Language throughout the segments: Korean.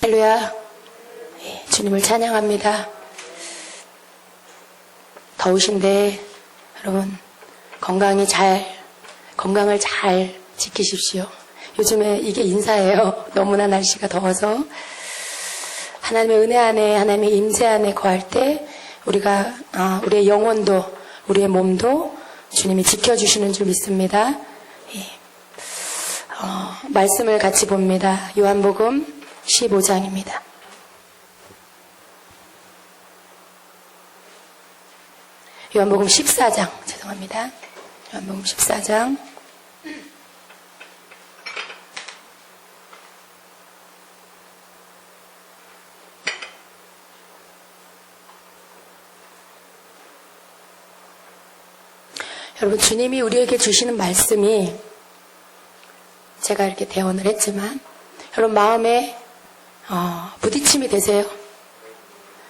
할렐루야. 주님을 찬양합니다. 더우신데 여러분 건강을 잘 지키십시오. 요즘에 이게 인사예요. 너무나 날씨가 더워서 하나님의 은혜 안에, 하나님의 임재 안에 거할 때 우리가 우리의 영혼도 우리의 몸도 주님이 지켜주시는 줄 믿습니다. 말씀을 같이 봅니다. 요한복음 15장입니다. 요한복음 14장, 죄송합니다. 요한복음 14장. 여러분, 주님이 우리에게 주시는 말씀이 제가 이렇게 대언을 했지만 여러분 마음에 부딪힘이 되세요?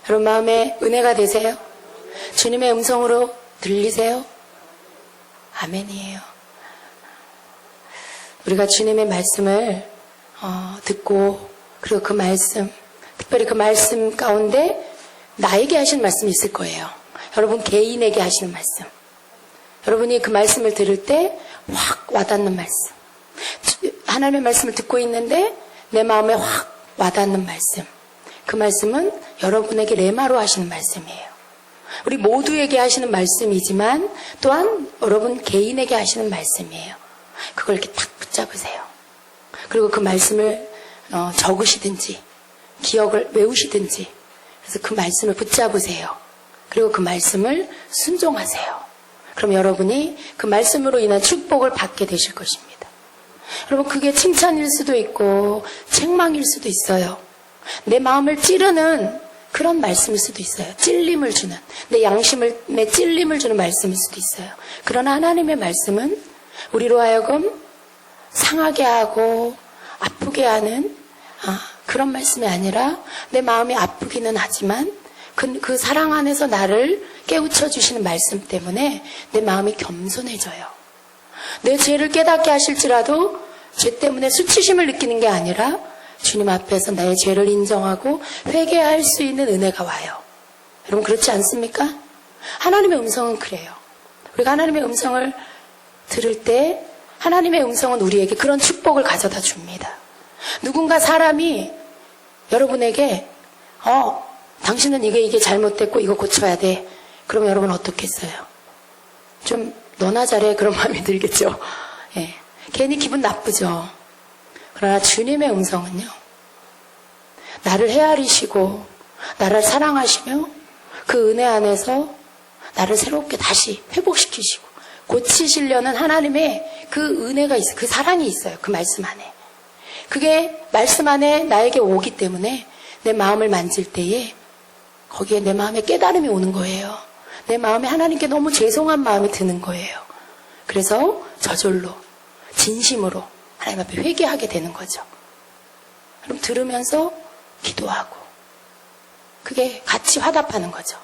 여러분 마음에 은혜가 되세요? 주님의 음성으로 들리세요? 아멘이에요. 우리가 주님의 말씀을 듣고 그리고 그 말씀, 특별히 그 말씀 가운데 나에게 하시는 말씀이 있을 거예요. 여러분 개인에게 하시는 말씀. 여러분이 그 말씀을 들을 때 확 와닿는 말씀. 하나님의 말씀을 듣고 있는데 내 마음에 확 와닿는 말씀. 그 말씀은 여러분에게 레마로 하시는 말씀이에요. 우리 모두에게 하시는 말씀이지만 또한 여러분 개인에게 하시는 말씀이에요. 그걸 이렇게 딱 붙잡으세요. 그리고 그 말씀을 적으시든지 기억을 외우시든지 그래서 그 말씀을 붙잡으세요. 그리고 그 말씀을 순종하세요. 그럼 여러분이 그 말씀으로 인한 축복을 받게 되실 것입니다. 여러분 그게 칭찬일 수도 있고 책망일 수도 있어요. 내 마음을 찌르는 그런 말씀일 수도 있어요. 찔림을 주는, 내 찔림을 주는 말씀일 수도 있어요. 그러나 하나님의 말씀은 우리로 하여금 상하게 하고 아프게 하는 그런 말씀이 아니라 내 마음이 아프기는 하지만 그 사랑 안에서 나를 깨우쳐 주시는 말씀 때문에 내 마음이 겸손해져요. 내 죄를 깨닫게 하실지라도 죄 때문에 수치심을 느끼는 게 아니라 주님 앞에서 나의 죄를 인정하고 회개할 수 있는 은혜가 와요. 여러분 그렇지 않습니까? 하나님의 음성은 그래요. 우리가 하나님의 음성을 들을 때 하나님의 음성은 우리에게 그런 축복을 가져다 줍니다. 누군가 사람이 여러분에게 당신은 이게 잘못됐고 이거 고쳐야 돼. 그러면 여러분 어떻겠어요? 좀 너나 잘해 그런 마음이 들겠죠. 예. 괜히 기분 나쁘죠. 그러나 주님의 음성은요. 나를 헤아리시고 나를 사랑하시며 그 은혜 안에서 나를 새롭게 다시 회복시키시고 고치시려는 하나님의 그 은혜가 있어요. 그 사랑이 있어요. 그 말씀 안에. 그게 말씀 안에 나에게 오기 때문에 내 마음을 만질 때에 거기에 내 마음에 깨달음이 오는 거예요. 내 마음에 하나님께 너무 죄송한 마음이 드는 거예요. 그래서 저절로 진심으로 하나님 앞에 회개하게 되는 거죠. 그럼 들으면서 기도하고 그게 같이 화답하는 거죠.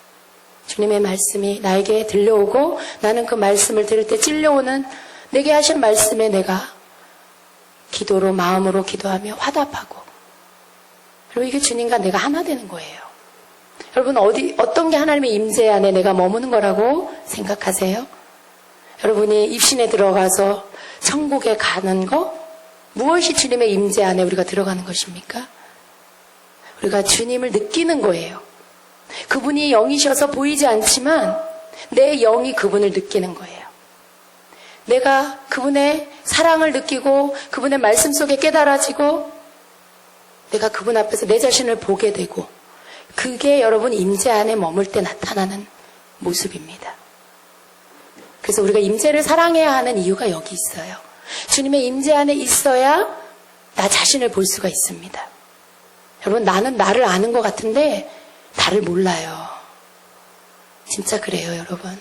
주님의 말씀이 나에게 들려오고 나는 그 말씀을 들을 때 찔려오는 내게 하신 말씀에 내가 기도로 마음으로 기도하며 화답하고 그리고 이게 주님과 내가 하나 되는 거예요. 여러분 어떤 게 하나님의 임재 안에 내가 머무는 거라고 생각하세요? 여러분이 입신에 들어가서 천국에 가는 거? 무엇이 주님의 임재 안에 우리가 들어가는 것입니까? 우리가 주님을 느끼는 거예요. 그분이 영이셔서 보이지 않지만 내 영이 그분을 느끼는 거예요. 내가 그분의 사랑을 느끼고 그분의 말씀 속에 깨달아지고 내가 그분 앞에서 내 자신을 보게 되고 그게 여러분 임재 안에 머물 때 나타나는 모습입니다. 그래서 우리가 임재를 사랑해야 하는 이유가 여기 있어요. 주님의 임재 안에 있어야 나 자신을 볼 수가 있습니다. 여러분 나는 나를 아는 것 같은데 나를 몰라요. 진짜 그래요 여러분.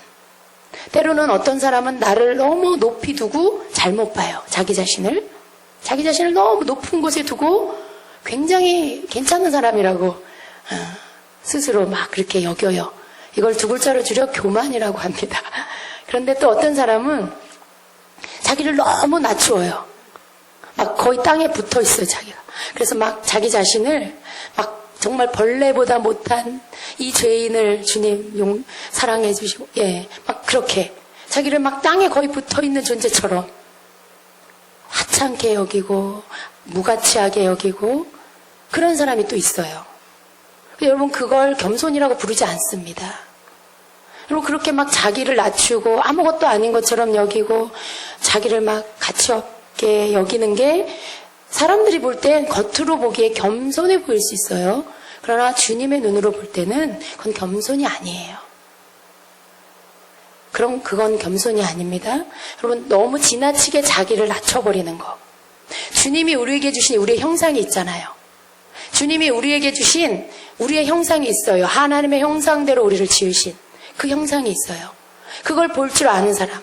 때로는 어떤 사람은 나를 너무 높이 두고 잘못 봐요. 자기 자신을 너무 높은 곳에 두고 굉장히 괜찮은 사람이라고 스스로 막 그렇게 여겨요. 이걸 두 글자로 줄여 교만이라고 합니다. 그런데 또 어떤 사람은 자기를 너무 낮추어요. 막 거의 땅에 붙어 있어요, 자기가. 그래서 막 자기 자신을 막 정말 벌레보다 못한 이 죄인을 주님 사랑해 주시고, 예, 막 그렇게 자기를 막 땅에 거의 붙어 있는 존재처럼 하찮게 여기고, 무가치하게 여기고, 그런 사람이 또 있어요. 여러분, 그걸 겸손이라고 부르지 않습니다. 여러분, 그렇게 막 자기를 낮추고 아무것도 아닌 것처럼 여기고 자기를 막 가치 없게 여기는 게 사람들이 볼 땐 겉으로 보기에 겸손해 보일 수 있어요. 그러나 주님의 눈으로 볼 때는 그건 겸손이 아니에요. 그럼 그건 겸손이 아닙니다. 여러분, 너무 지나치게 자기를 낮춰버리는 거. 주님이 우리에게 주신 우리의 형상이 있잖아요. 주님이 우리에게 주신 우리의 형상이 있어요. 하나님의 형상대로 우리를 지으신 그 형상이 있어요. 그걸 볼 줄 아는 사람,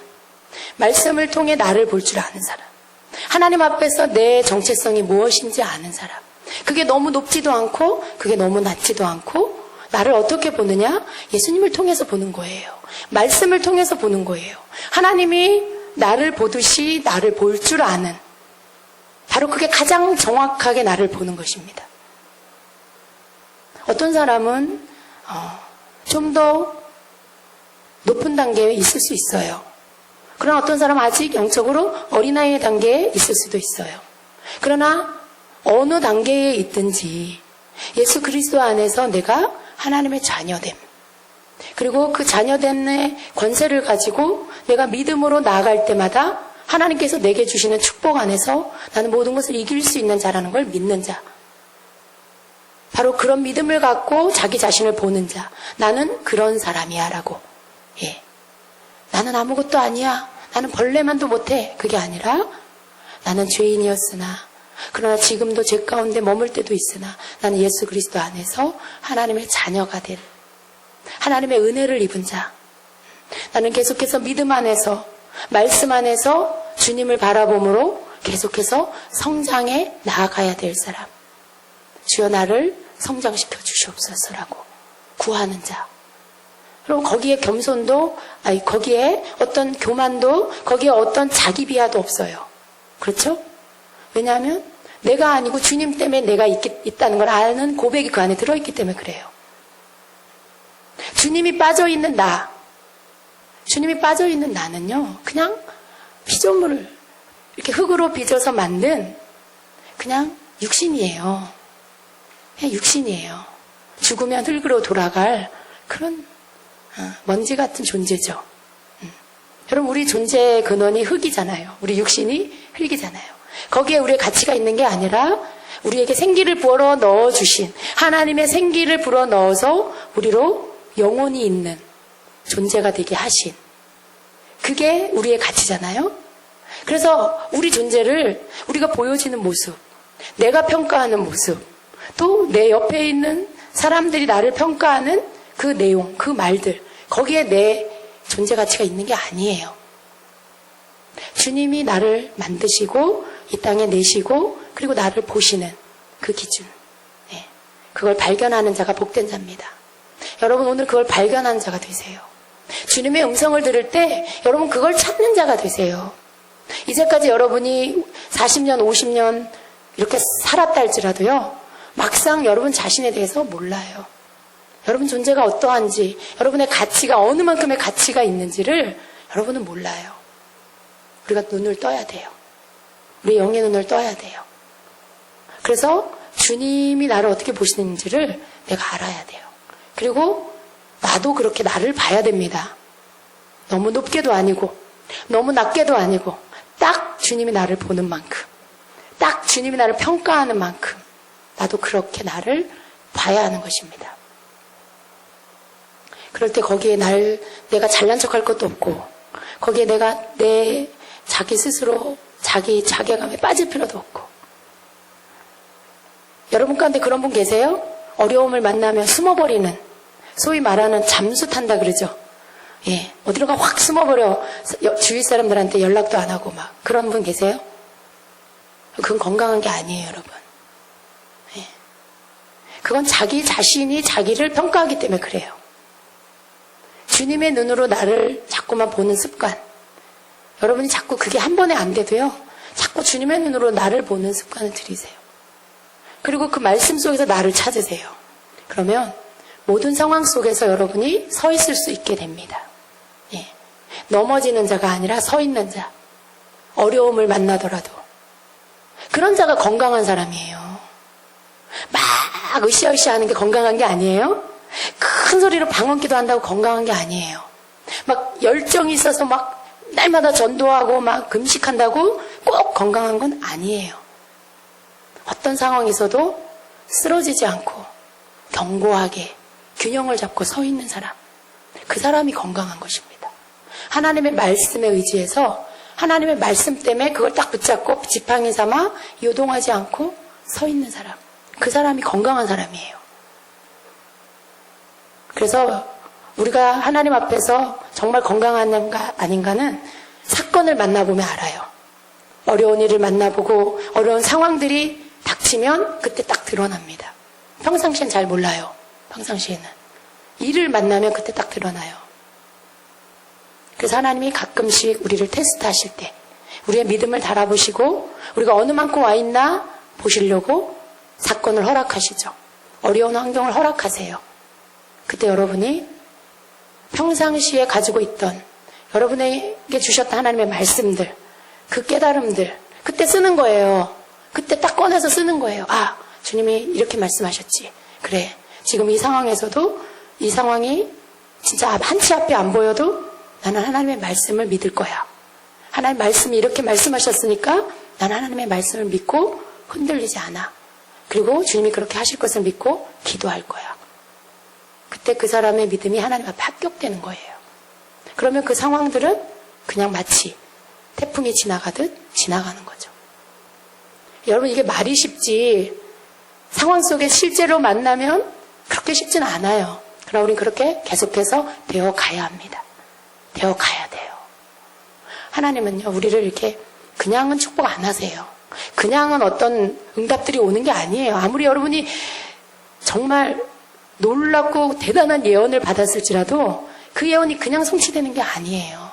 말씀을 통해 나를 볼 줄 아는 사람, 하나님 앞에서 내 정체성이 무엇인지 아는 사람, 그게 너무 높지도 않고 그게 너무 낮지도 않고 나를 어떻게 보느냐? 예수님을 통해서 보는 거예요. 말씀을 통해서 보는 거예요. 하나님이 나를 보듯이 나를 볼 줄 아는, 바로 그게 가장 정확하게 나를 보는 것입니다. 어떤 사람은 좀 더 높은 단계에 있을 수 있어요. 그러나 어떤 사람은 아직 영적으로 어린아이의 단계에 있을 수도 있어요. 그러나 어느 단계에 있든지 예수 그리스도 안에서 내가 하나님의 자녀됨, 그리고 그 자녀됨의 권세를 가지고 내가 믿음으로 나아갈 때마다 하나님께서 내게 주시는 축복 안에서 나는 모든 것을 이길 수 있는 자라는 걸 믿는 자, 바로 그런 믿음을 갖고 자기 자신을 보는 자, 나는 그런 사람이야 라고. 예. 나는 아무것도 아니야, 나는 벌레만도 못해, 그게 아니라 나는 죄인이었으나, 그러나 지금도 죄 가운데 머물 때도 있으나 나는 예수 그리스도 안에서 하나님의 자녀가 된, 하나님의 은혜를 입은 자, 나는 계속해서 믿음 안에서 말씀 안에서 주님을 바라봄으로 계속해서 성장해 나아가야 될 사람, 주여 나를 성장시켜 주시옵소서라고 구하는 자. 그리고 거기에 겸손도, 거기에 어떤 교만도, 거기에 어떤 자기 비하도 없어요. 그렇죠? 왜냐하면 내가 아니고 주님 때문에 내가 있다는 걸 아는 고백이 그 안에 들어있기 때문에 그래요. 주님이 빠져있는 나, 주님이 빠져있는 나는요, 그냥 피조물을 이렇게 흙으로 빚어서 만든 그냥 육신이에요. 그냥 육신이에요. 죽으면 흙으로 돌아갈 그런 먼지 같은 존재죠. 여러분, 우리 존재의 근원이 흙이잖아요. 우리 육신이 흙이잖아요. 거기에 우리의 가치가 있는 게 아니라 우리에게 생기를 불어 넣어주신, 하나님의 생기를 불어 넣어서 우리로 영혼이 있는 존재가 되게 하신, 그게 우리의 가치잖아요. 그래서 우리 존재를 우리가 보여지는 모습, 내가 평가하는 모습, 또 내 옆에 있는 사람들이 나를 평가하는 그 내용, 그 말들, 거기에 내 존재 가치가 있는 게 아니에요. 주님이 나를 만드시고 이 땅에 내시고 그리고 나를 보시는 그 기준, 네. 그걸 발견하는 자가 복된 자입니다. 여러분, 오늘 그걸 발견하는 자가 되세요. 주님의 음성을 들을 때 여러분 그걸 찾는 자가 되세요. 이제까지 여러분이 40년, 50년 이렇게 살았다 할지라도요, 막상 여러분 자신에 대해서 몰라요. 여러분 존재가 어떠한지, 여러분의 가치가 어느 만큼의 가치가 있는지를 여러분은 몰라요. 우리가 눈을 떠야 돼요. 우리 영의 눈을 떠야 돼요. 그래서 주님이 나를 어떻게 보시는지를 내가 알아야 돼요. 그리고 나도 그렇게 나를 봐야 됩니다. 너무 높게도 아니고 너무 낮게도 아니고 딱 주님이 나를 보는 만큼, 딱 주님이 나를 평가하는 만큼 나도 그렇게 나를 봐야 하는 것입니다. 그럴 때 거기에 내가 잘난 척할 것도 없고, 거기에 내가 내 자기 스스로 자기 자괴감에 빠질 필요도 없고. 여러분 가운데 그런 분 계세요? 어려움을 만나면 숨어버리는, 소위 말하는 잠수 탄다 그러죠. 예, 어디론가 확 숨어버려 주위 사람들한테 연락도 안 하고 막 그런 분 계세요? 그건 건강한 게 아니에요, 여러분. 예. 그건 자기 자신이 자기를 평가하기 때문에 그래요. 주님의 눈으로 나를 자꾸만 보는 습관. 여러분이 자꾸 그게 한 번에 안 돼도요, 자꾸 주님의 눈으로 나를 보는 습관을 들이세요. 그리고 그 말씀 속에서 나를 찾으세요. 그러면 모든 상황 속에서 여러분이 서 있을 수 있게 됩니다. 예. 넘어지는 자가 아니라 서 있는 자. 어려움을 만나더라도. 그런 자가 건강한 사람이에요. 막 으쌰으쌰 하는 게 건강한 게 아니에요. 큰 소리로 방언기도 한다고 건강한 게 아니에요. 막 열정이 있어서 막 날마다 전도하고 막 금식한다고 꼭 건강한 건 아니에요. 어떤 상황에서도 쓰러지지 않고 견고하게 균형을 잡고 서 있는 사람, 그 사람이 건강한 것입니다. 하나님의 말씀에 의지해서 하나님의 말씀 때문에 그걸 딱 붙잡고 지팡이 삼아 요동하지 않고 서 있는 사람, 그 사람이 건강한 사람이에요. 그래서 우리가 하나님 앞에서 정말 건강한가 아닌가는 사건을 만나보면 알아요. 어려운 일을 만나보고 어려운 상황들이 닥치면 그때 딱 드러납니다. 평상시엔 잘 몰라요. 평상시에는. 일을 만나면 그때 딱 드러나요. 그래서 하나님이 가끔씩 우리를 테스트하실 때 우리의 믿음을 달아보시고 우리가 어느 만큼 와 있나 보시려고 사건을 허락하시죠. 어려운 환경을 허락하세요. 그때 여러분이 평상시에 가지고 있던 여러분에게 주셨던 하나님의 말씀들, 그 깨달음들 그때 쓰는 거예요. 그때 딱 꺼내서 쓰는 거예요. 아, 주님이 이렇게 말씀하셨지. 그래, 지금 이 상황에서도 이 상황이 진짜 한치 앞에 안 보여도 나는 하나님의 말씀을 믿을 거야. 하나님 말씀이 이렇게 말씀하셨으니까 나는 하나님의 말씀을 믿고 흔들리지 않아. 그리고 주님이 그렇게 하실 것을 믿고 기도할 거야. 그때 그 사람의 믿음이 하나님 앞에 합격되는 거예요. 그러면 그 상황들은 그냥 마치 태풍이 지나가듯 지나가는 거죠. 여러분, 이게 말이 쉽지 상황 속에 실제로 만나면 그렇게 쉽지는 않아요. 그러나 우리는 그렇게 계속해서 되어가야 합니다. 되어가야 돼요. 하나님은요, 우리를 이렇게 그냥은 축복 안 하세요. 그냥은 어떤 응답들이 오는 게 아니에요. 아무리 여러분이 정말 놀랍고 대단한 예언을 받았을지라도 그 예언이 그냥 성취되는 게 아니에요.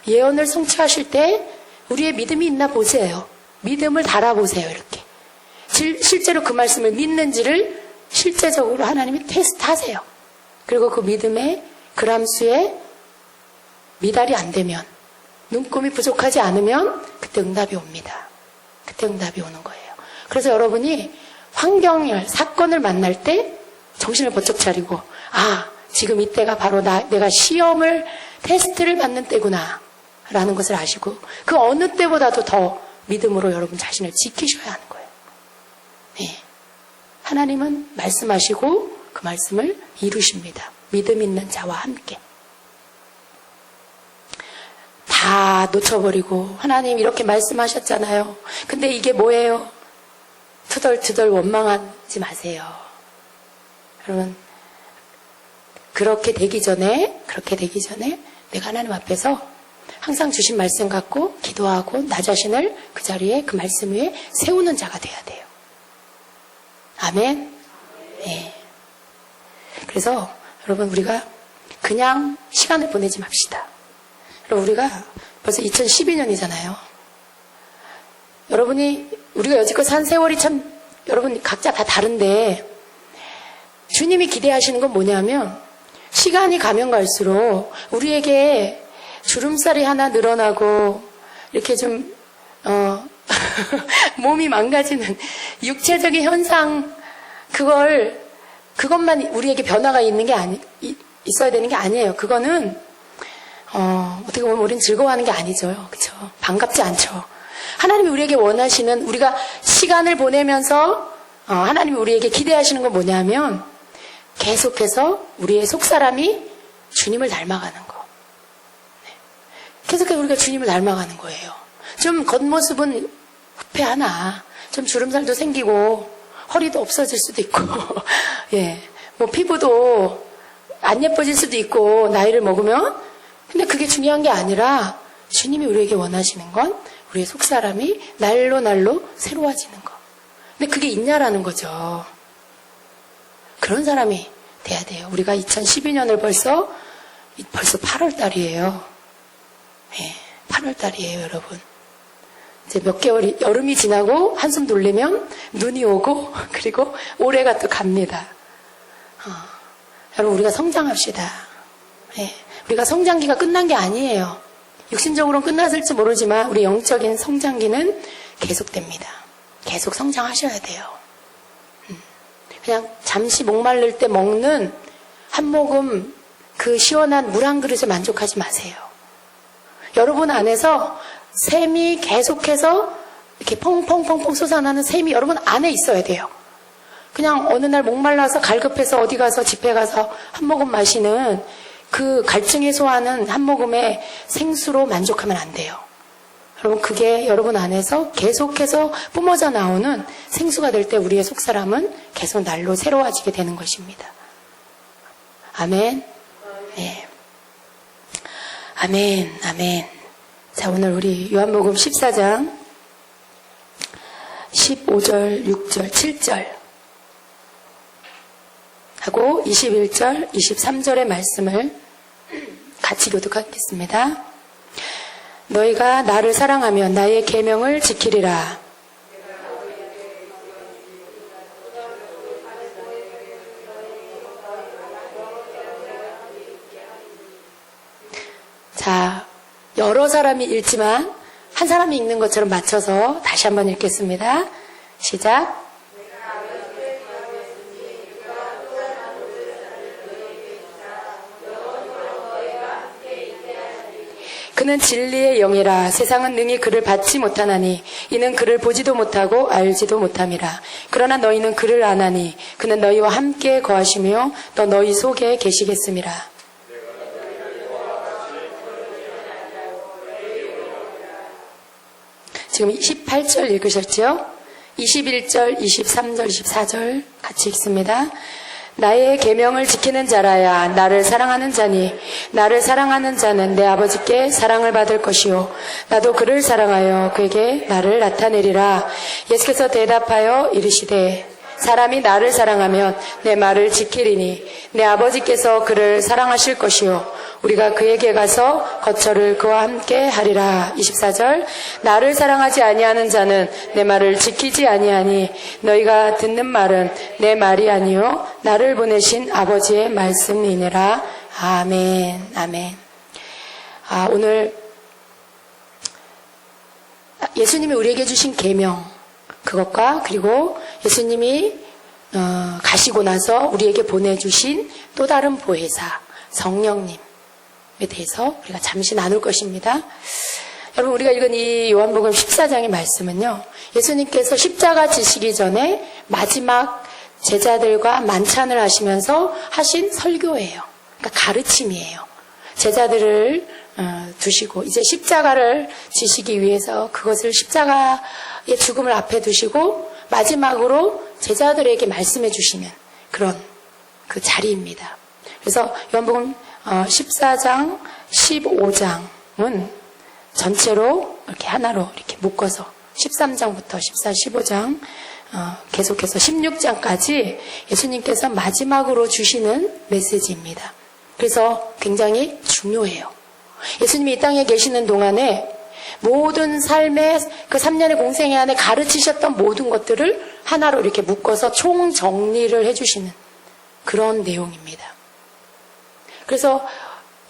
예언을 성취하실 때 우리의 믿음이 있나 보세요. 믿음을 달아보세요. 이렇게. 실제로 그 말씀을 믿는지를 실제적으로 하나님이 테스트하세요. 그리고 그 믿음의 그람수에 미달이 안 되면, 눈금이 부족하지 않으면 그때 응답이 옵니다. 그때 응답이 오는 거예요. 그래서 여러분이 환경을, 사건을 만날 때 정신을 번쩍 차리고, 아, 지금 이때가 바로 내가 시험을, 테스트를 받는 때구나 라는 것을 아시고 그 어느 때보다도 더 믿음으로 여러분 자신을 지키셔야 하는 거예요. 네. 하나님은 말씀하시고 그 말씀을 이루십니다. 믿음 있는 자와 함께. 다 놓쳐버리고 하나님 이렇게 말씀하셨잖아요. 근데 이게 뭐예요? 투덜투덜 원망하지 마세요. 여러분, 그렇게 되기 전에 내가 하나님 앞에서 항상 주신 말씀 갖고 기도하고 나 자신을 그 자리에 그 말씀 위에 세우는 자가 돼야 돼요. 아멘. 네. 그래서 여러분, 우리가 그냥 시간을 보내지 맙시다. 여러분, 우리가 벌써 2012년이잖아요. 우리가 여지껏 산 세월이 참 여러분 각자 다 다른데 주님이 기대하시는 건 뭐냐면 시간이 가면 갈수록 우리에게 주름살이 하나 늘어나고 이렇게 좀 몸이 망가지는 육체적인 현상, 그것만 우리에게 변화가 있는 게 있어야 되는 게 아니에요. 그거는 어떻게 보면 우리는 즐거워하는 게 아니죠. 그렇죠? 반갑지 않죠. 하나님이 우리에게 원하시는, 우리가 시간을 보내면서 하나님이 우리에게 기대하시는 건 뭐냐면 계속해서 우리의 속사람이 주님을 닮아가는 거. 계속해서 우리가 주님을 닮아가는 거예요. 좀 겉모습은 후패하나, 좀 주름살도 생기고 허리도 없어질 수도 있고 예, 뭐 피부도 안 예뻐질 수도 있고 나이를 먹으면. 근데 그게 중요한 게 아니라 주님이 우리에게 원하시는 건 우리의 속사람이 날로 날로 새로워지는 거. 근데 그게 있냐라는 거죠. 그런 사람이 돼야 돼요. 우리가 2012년을 벌써 8월 달이에요. 네, 8월 달이에요, 여러분. 이제 몇 개월이, 여름이 지나고 한숨 돌리면 눈이 오고, 그리고 올해가 또 갑니다. 여러분, 우리가 성장합시다. 예, 우리가 성장기가 끝난 게 아니에요. 육신적으로는 끝났을지 모르지만 우리 영적인 성장기는 계속됩니다. 계속 성장하셔야 돼요. 그냥 잠시 목마를 때 먹는 한 모금 그 시원한 물 한 그릇에 만족하지 마세요. 여러분 안에서 샘이 계속해서 이렇게 펑펑펑펑 솟아나는 샘이 여러분 안에 있어야 돼요. 그냥 어느 날 목말라서 갈급해서 어디 가서 집회 가서 한 모금 마시는 그 갈증 해소하는 한 모금의 생수로 만족하면 안 돼요. 여러분, 그게 여러분 안에서 계속해서 뿜어져 나오는 생수가 될 때 우리의 속사람은 계속 날로 새로워지게 되는 것입니다. 아멘. 네. 아멘, 아멘. 자, 오늘 우리 요한복음 14장 15절, 6절, 7절 하고 21절, 23절의 말씀을 같이 교독하겠습니다. 너희가 나를 사랑하면 나의 계명을 지키리라. 자, 여러 사람이 읽지만 한 사람이 읽는 것처럼 맞춰서 다시 한번 읽겠습니다. 시작. 그는 진리의 영이라. 세상은 능히 그를 받지 못하나니 이는 그를 보지도 못하고 알지도 못함이라. 그러나 너희는 그를 아나니 그는 너희와 함께 거하시며 또 너희 속에 계시겠음이라. 지금 18절 읽으셨죠? 21절, 23절, 24절 같이 읽습니다. 나의 계명을 지키는 자라야 나를 사랑하는 자니 나를 사랑하는 자는 내 아버지께 사랑을 받을 것이요 나도 그를 사랑하여 그에게 나를 나타내리라. 예수께서 대답하여 이르시되 사람이 나를 사랑하면 내 말을 지키리니 내 아버지께서 그를 사랑하실 것이요 우리가 그에게 가서 거처를 그와 함께 하리라. 24절 나를 사랑하지 아니하는 자는 내 말을 지키지 아니하니 너희가 듣는 말은 내 말이 아니요 나를 보내신 아버지의 말씀이니라. 아멘. 아멘. 오늘 예수님이 우리에게 주신 계명 그것과 그리고 예수님이 가시고 나서 우리에게 보내주신 또 다른 보혜사 성령님에 대해서 우리가 잠시 나눌 것입니다. 여러분, 우리가 읽은 이 요한복음 14장의 말씀은요, 예수님께서 십자가 지시기 전에 마지막 제자들과 만찬을 하시면서 하신 설교예요. 그러니까 가르침이에요. 제자들을 두시고 이제 십자가를 지시기 위해서 그것을 십자가의 죽음을 앞에 두시고 마지막으로 제자들에게 말씀해 주시는 그런 그 자리입니다. 그래서 요한복음 14장, 15장은 전체로 이렇게 하나로 이렇게 묶어서 13장부터 14, 15장 계속해서 16장까지 예수님께서 마지막으로 주시는 메시지입니다. 그래서 굉장히 중요해요. 예수님이 이 땅에 계시는 동안에 모든 삶의 그 3년의 공생애 안에 가르치셨던 모든 것들을 하나로 이렇게 묶어서 총정리를 해주시는 그런 내용입니다. 그래서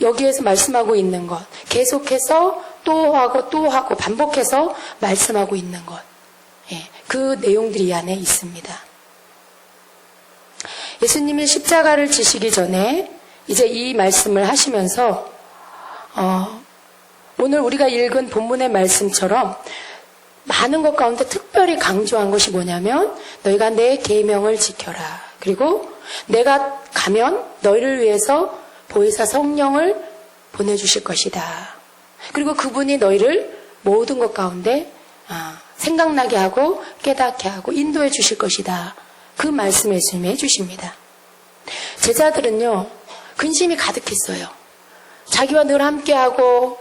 여기에서 말씀하고 있는 것, 계속해서 또 하고 반복해서 말씀하고 있는 것, 그 내용들이 이 안에 있습니다. 예수님이 십자가를 지시기 전에 이제 이 말씀을 하시면서 오늘 우리가 읽은 본문의 말씀처럼 많은 것 가운데 특별히 강조한 것이 뭐냐면 너희가 내 계명을 지켜라. 그리고 내가 가면 너희를 위해서 보혜사 성령을 보내주실 것이다. 그리고 그분이 너희를 모든 것 가운데 생각나게 하고 깨닫게 하고 인도해 주실 것이다. 그 말씀을 예수님이 해주십니다. 제자들은요, 근심이 가득했어요. 자기와 늘 함께하고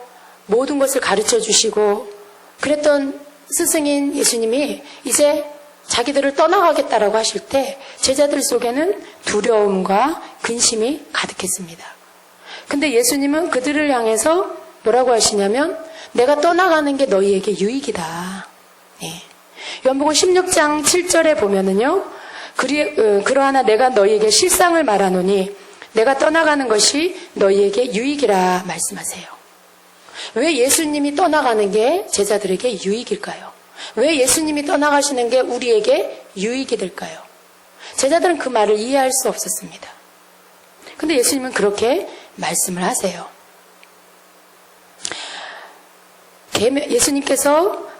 모든 것을 가르쳐 주시고 그랬던 스승인 예수님이 이제 자기들을 떠나가겠다라고 하실 때 제자들 속에는 두려움과 근심이 가득했습니다. 근데 예수님은 그들을 향해서 뭐라고 하시냐면 내가 떠나가는 게 너희에게 유익이다. 예. 요한복음 16장 7절에 보면은요, 그러하나 내가 너희에게 실상을 말하노니 내가 떠나가는 것이 너희에게 유익이라 말씀하세요. 왜 예수님이 떠나가는 게 제자들에게 유익일까요? 왜 예수님이 떠나가시는 게 우리에게 유익이 될까요? 제자들은 그 말을 이해할 수 없었습니다. 근데 예수님은 그렇게 말씀을 하세요. 예수님께서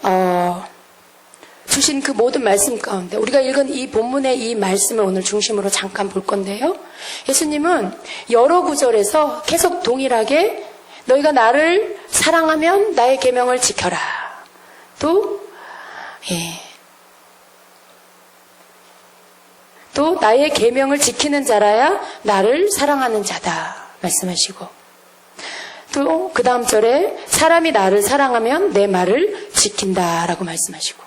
주신 그 모든 말씀 가운데 우리가 읽은 이 본문의 이 말씀을 오늘 중심으로 잠깐 볼 건데요. 예수님은 여러 구절에서 계속 동일하게 너희가 나를 사랑하면 나의 계명을 지켜라. 또 나의 계명을 지키는 자라야 나를 사랑하는 자다 말씀하시고, 또 그 다음 절에 사람이 나를 사랑하면 내 말을 지킨다라고 말씀하시고,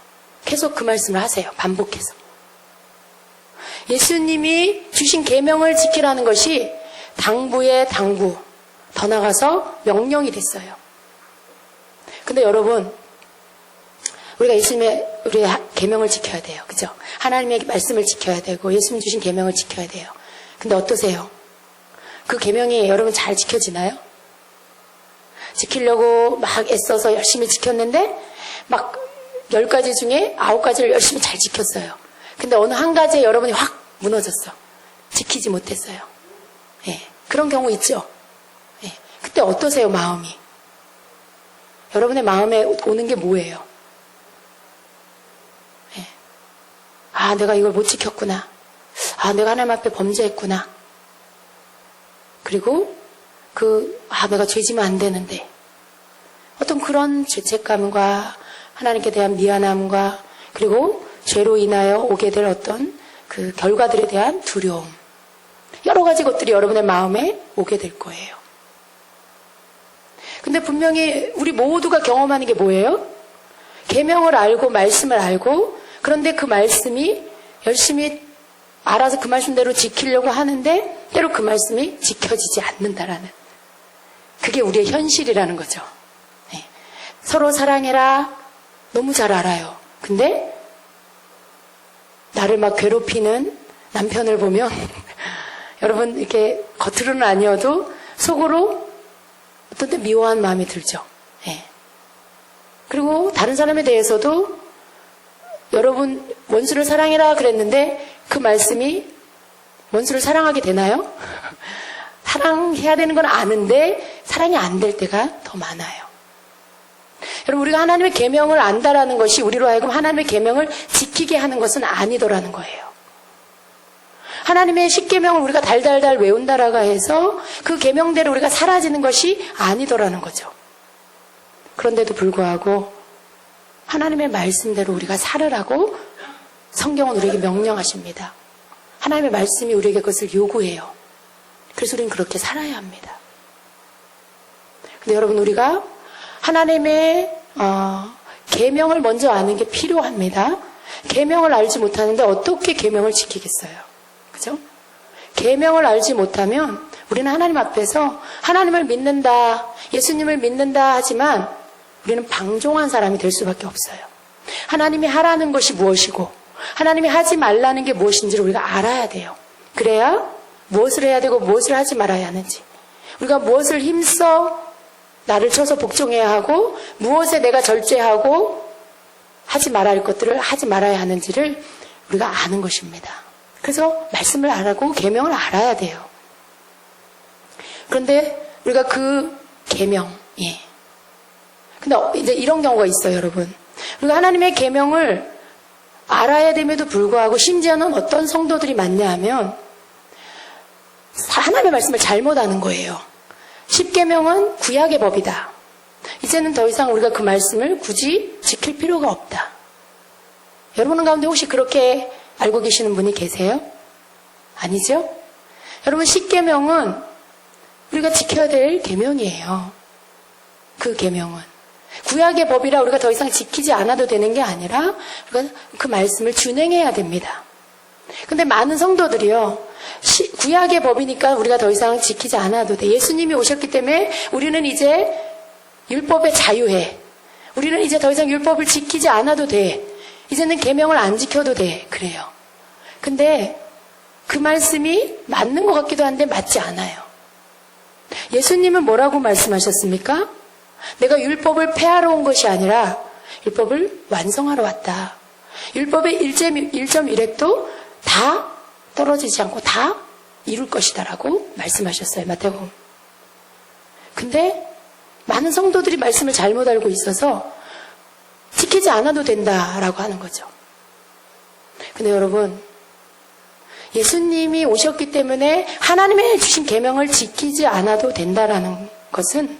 계속 그 말씀을 하세요. 반복해서. 예수님이 주신 계명을 지키라는 것이 당부의 당부, 더 나아가서 명령이 됐어요. 근데 여러분, 우리가 우리의 계명을 지켜야 돼요. 그죠? 하나님의 말씀을 지켜야 되고 예수님 주신 계명을 지켜야 돼요. 근데 어떠세요? 그 계명이 여러분 잘 지켜지나요? 지키려고 막 애써서 열심히 지켰는데 막 10가지 중에 9가지를 열심히 잘 지켰어요. 근데 어느 한 가지에 여러분이 확 무너졌어. 지키지 못했어요. 예, 그런 경우 있죠? 예, 그때 어떠세요, 마음이? 여러분의 마음에 오는 게 뭐예요? 예. 아, 내가 이걸 못 지켰구나. 아, 내가 하나님 앞에 범죄했구나. 그리고 내가 죄지면 안 되는데. 어떤 그런 죄책감과 하나님께 대한 미안함과 그리고 죄로 인하여 오게 될 어떤 그 결과들에 대한 두려움. 여러 가지 것들이 여러분의 마음에 오게 될 거예요. 근데 분명히 우리 모두가 경험하는 게 뭐예요? 계명을 알고 말씀을 알고 그런데 그 말씀이 열심히 알아서 그 말씀대로 지키려고 하는데 때로 그 말씀이 지켜지지 않는다라는, 그게 우리의 현실이라는 거죠. 네. 서로 사랑해라 너무 잘 알아요. 근데 나를 막 괴롭히는 남편을 보면 여러분 이렇게 겉으로는 아니어도 속으로 어떤 때 미워한 마음이 들죠. 네. 그리고 다른 사람에 대해서도 여러분 원수를 사랑해라 그랬는데 그 말씀이 원수를 사랑하게 되나요? 사랑해야 되는 건 아는데 사랑이 안 될 때가 더 많아요. 여러분, 우리가 하나님의 계명을 안다라는 것이 우리로 하여금 하나님의 계명을 지키게 하는 것은 아니더라는 거예요. 하나님의 십계명을 우리가 달달달 외운다라고 해서 그 계명대로 우리가 사라지는 것이 아니더라는 거죠. 그런데도 불구하고 하나님의 말씀대로 우리가 살으라고 성경은 우리에게 명령하십니다. 하나님의 말씀이 우리에게 그것을 요구해요. 그래서 우리는 그렇게 살아야 합니다. 근데 여러분, 우리가 하나님의 계명을 먼저 아는 게 필요합니다. 계명을 알지 못하는데 어떻게 계명을 지키겠어요? 그죠? 계명을 알지 못하면 우리는 하나님 앞에서 하나님을 믿는다, 예수님을 믿는다 하지만 우리는 방종한 사람이 될 수밖에 없어요. 하나님이 하라는 것이 무엇이고 하나님이 하지 말라는 게 무엇인지를 우리가 알아야 돼요. 그래야 무엇을 해야 되고 무엇을 하지 말아야 하는지, 우리가 무엇을 힘써 나를 쳐서 복종해야 하고 무엇에 내가 절제하고 하지 말아야 할 것들을 하지 말아야 하는지를 우리가 아는 것입니다. 그래서 말씀을 알고 계명을 알아야 돼요. 그런데 우리가 그 계명, 근데 이제 이런 경우가 있어요, 여러분. 우리가 하나님의 계명을 알아야 됨에도 불구하고 심지어는 어떤 성도들이 많냐 하면 하나님의 말씀을 잘못 아는 거예요. 십계명은 구약의 법이다. 이제는 더 이상 우리가 그 말씀을 굳이 지킬 필요가 없다. 여러분 가운데 혹시 그렇게 알고 계시는 분이 계세요? 아니죠? 여러분, 십계명은 우리가 지켜야 될 계명이에요. 그 계명은 구약의 법이라 우리가 더 이상 지키지 않아도 되는 게 아니라 우리가 그 말씀을 준행해야 됩니다. 근데 많은 성도들이요, 구약의 법이니까 우리가 더 이상 지키지 않아도 돼. 예수님이 오셨기 때문에 우리는 이제 율법에 자유해. 우리는 이제 더 이상 율법을 지키지 않아도 돼. 이제는 계명을 안 지켜도 돼. 그래요. 근데 그 말씀이 맞는 것 같기도 한데 맞지 않아요. 예수님은 뭐라고 말씀하셨습니까? 내가 율법을 폐하러 온 것이 아니라 율법을 완성하러 왔다. 율법의 1.1획도 다 떨어지지 않고 다 이룰 것이다 라고 말씀하셨어요. 마태복음. 근데 많은 성도들이 말씀을 잘못 알고 있어서 지키지 않아도 된다라고 하는 거죠. 근데 여러분, 예수님이 오셨기 때문에 하나님의 주신 계명을 지키지 않아도 된다라는 것은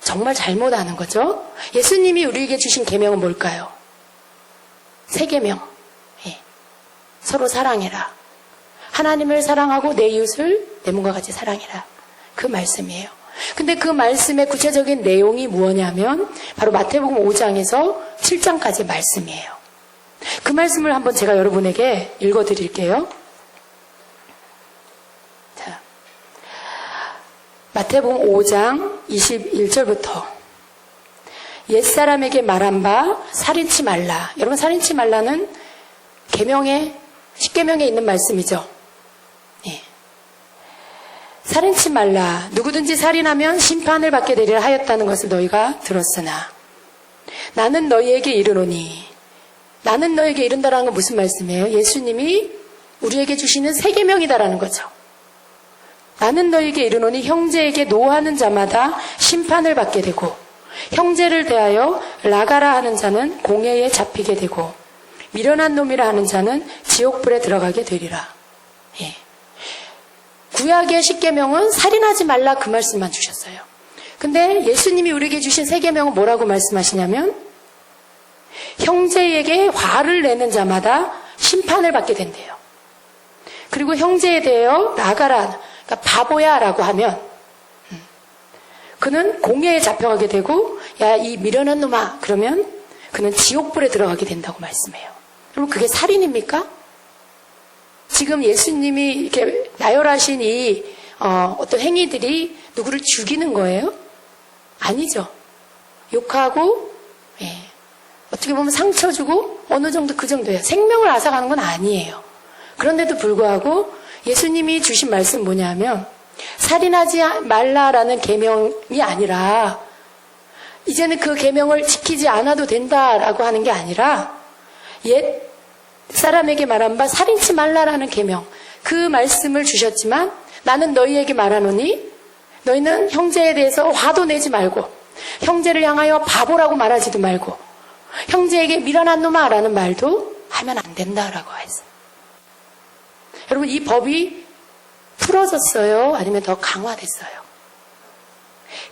정말 잘못 아는 거죠. 예수님이 우리에게 주신 계명은 뭘까요? 세 계명. 예. 서로 사랑해라. 하나님을 사랑하고 내 이웃을 내 몸과 같이 사랑해라. 그 말씀이에요. 근데 그 말씀의 구체적인 내용이 무엇이냐면 바로 마태복음 5장에서 7장까지의 말씀이에요. 그 말씀을 한번 제가 여러분에게 읽어드릴게요. 자, 마태복음 5장 21절부터 옛사람에게 말한 바 살인치 말라. 여러분, 살인치 말라는 계명의 10계명에 있는 말씀이죠. 예. 살인치 말라. 누구든지 살인하면 심판을 받게 되리라 하였다는 것을 너희가 들었으나 나는 너희에게 이르노니. 나는 너에게 이른다라는 건 무슨 말씀이에요? 예수님이 우리에게 주시는 세 계명이다라는 거죠. 나는 너에게 이르노니 형제에게 노하는 자마다 심판을 받게 되고 형제를 대하여 라가라 하는 자는 공회에 잡히게 되고 미련한 놈이라 하는 자는 지옥불에 들어가게 되리라. 예. 구약의 10계명은 살인하지 말라 그 말씀만 주셨어요. 근데 예수님이 우리에게 주신 세 계명은 뭐라고 말씀하시냐면 형제에게 화를 내는 자마다 심판을 받게 된대요. 그리고 형제에 대하여 나가라, 그러니까 바보야 라고 하면 그는 공회에 잡혀가게 되고 야, 이 미련한 놈아 그러면 그는 지옥불에 들어가게 된다고 말씀해요. 여러분, 그게 살인입니까? 지금 예수님이 이렇게 나열하신 이 어떤 행위들이 누구를 죽이는 거예요? 아니죠. 욕하고 예. 어떻게 보면 상처 주고 어느 정도 그 정도예요. 생명을 앗아가는 건 아니에요. 그런데도 불구하고 예수님이 주신 말씀 뭐냐면 살인하지 말라라는 계명이 아니라 이제는 그 계명을 지키지 않아도 된다라고 하는 게 아니라 옛 사람에게 말한 바 살인치 말라라는 계명, 그 말씀을 주셨지만 나는 너희에게 말하노니 너희는 형제에 대해서 화도 내지 말고 형제를 향하여 바보라고 말하지도 말고 형제에게 미련한 놈아 라는 말도 하면 안 된다라고 했어요. 여러분, 이 법이 풀어졌어요? 아니면 더 강화됐어요?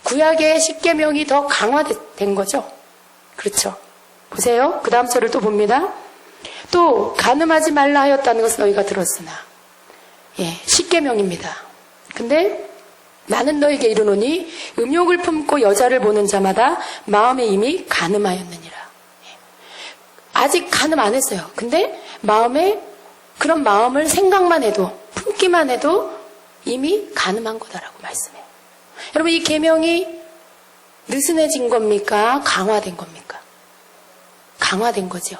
구약의 10계명이 더 강화된 거죠? 그렇죠. 보세요. 그 다음 절을 또 봅니다. 또 간음하지 말라 하였다는 것을 너희가 들었으나 예, 10계명입니다. 근데 나는 너에게 이르노니 음욕을 품고 여자를 보는 자마다 마음에 이미 간음하였느니라. 예. 아직 간음 안 했어요. 근데 마음에 그런 마음을 생각만 해도 품기만 해도 이미 간음한 거다라고 말씀해요. 여러분, 이 계명이 느슨해진 겁니까? 강화된 겁니까? 강화된 거죠.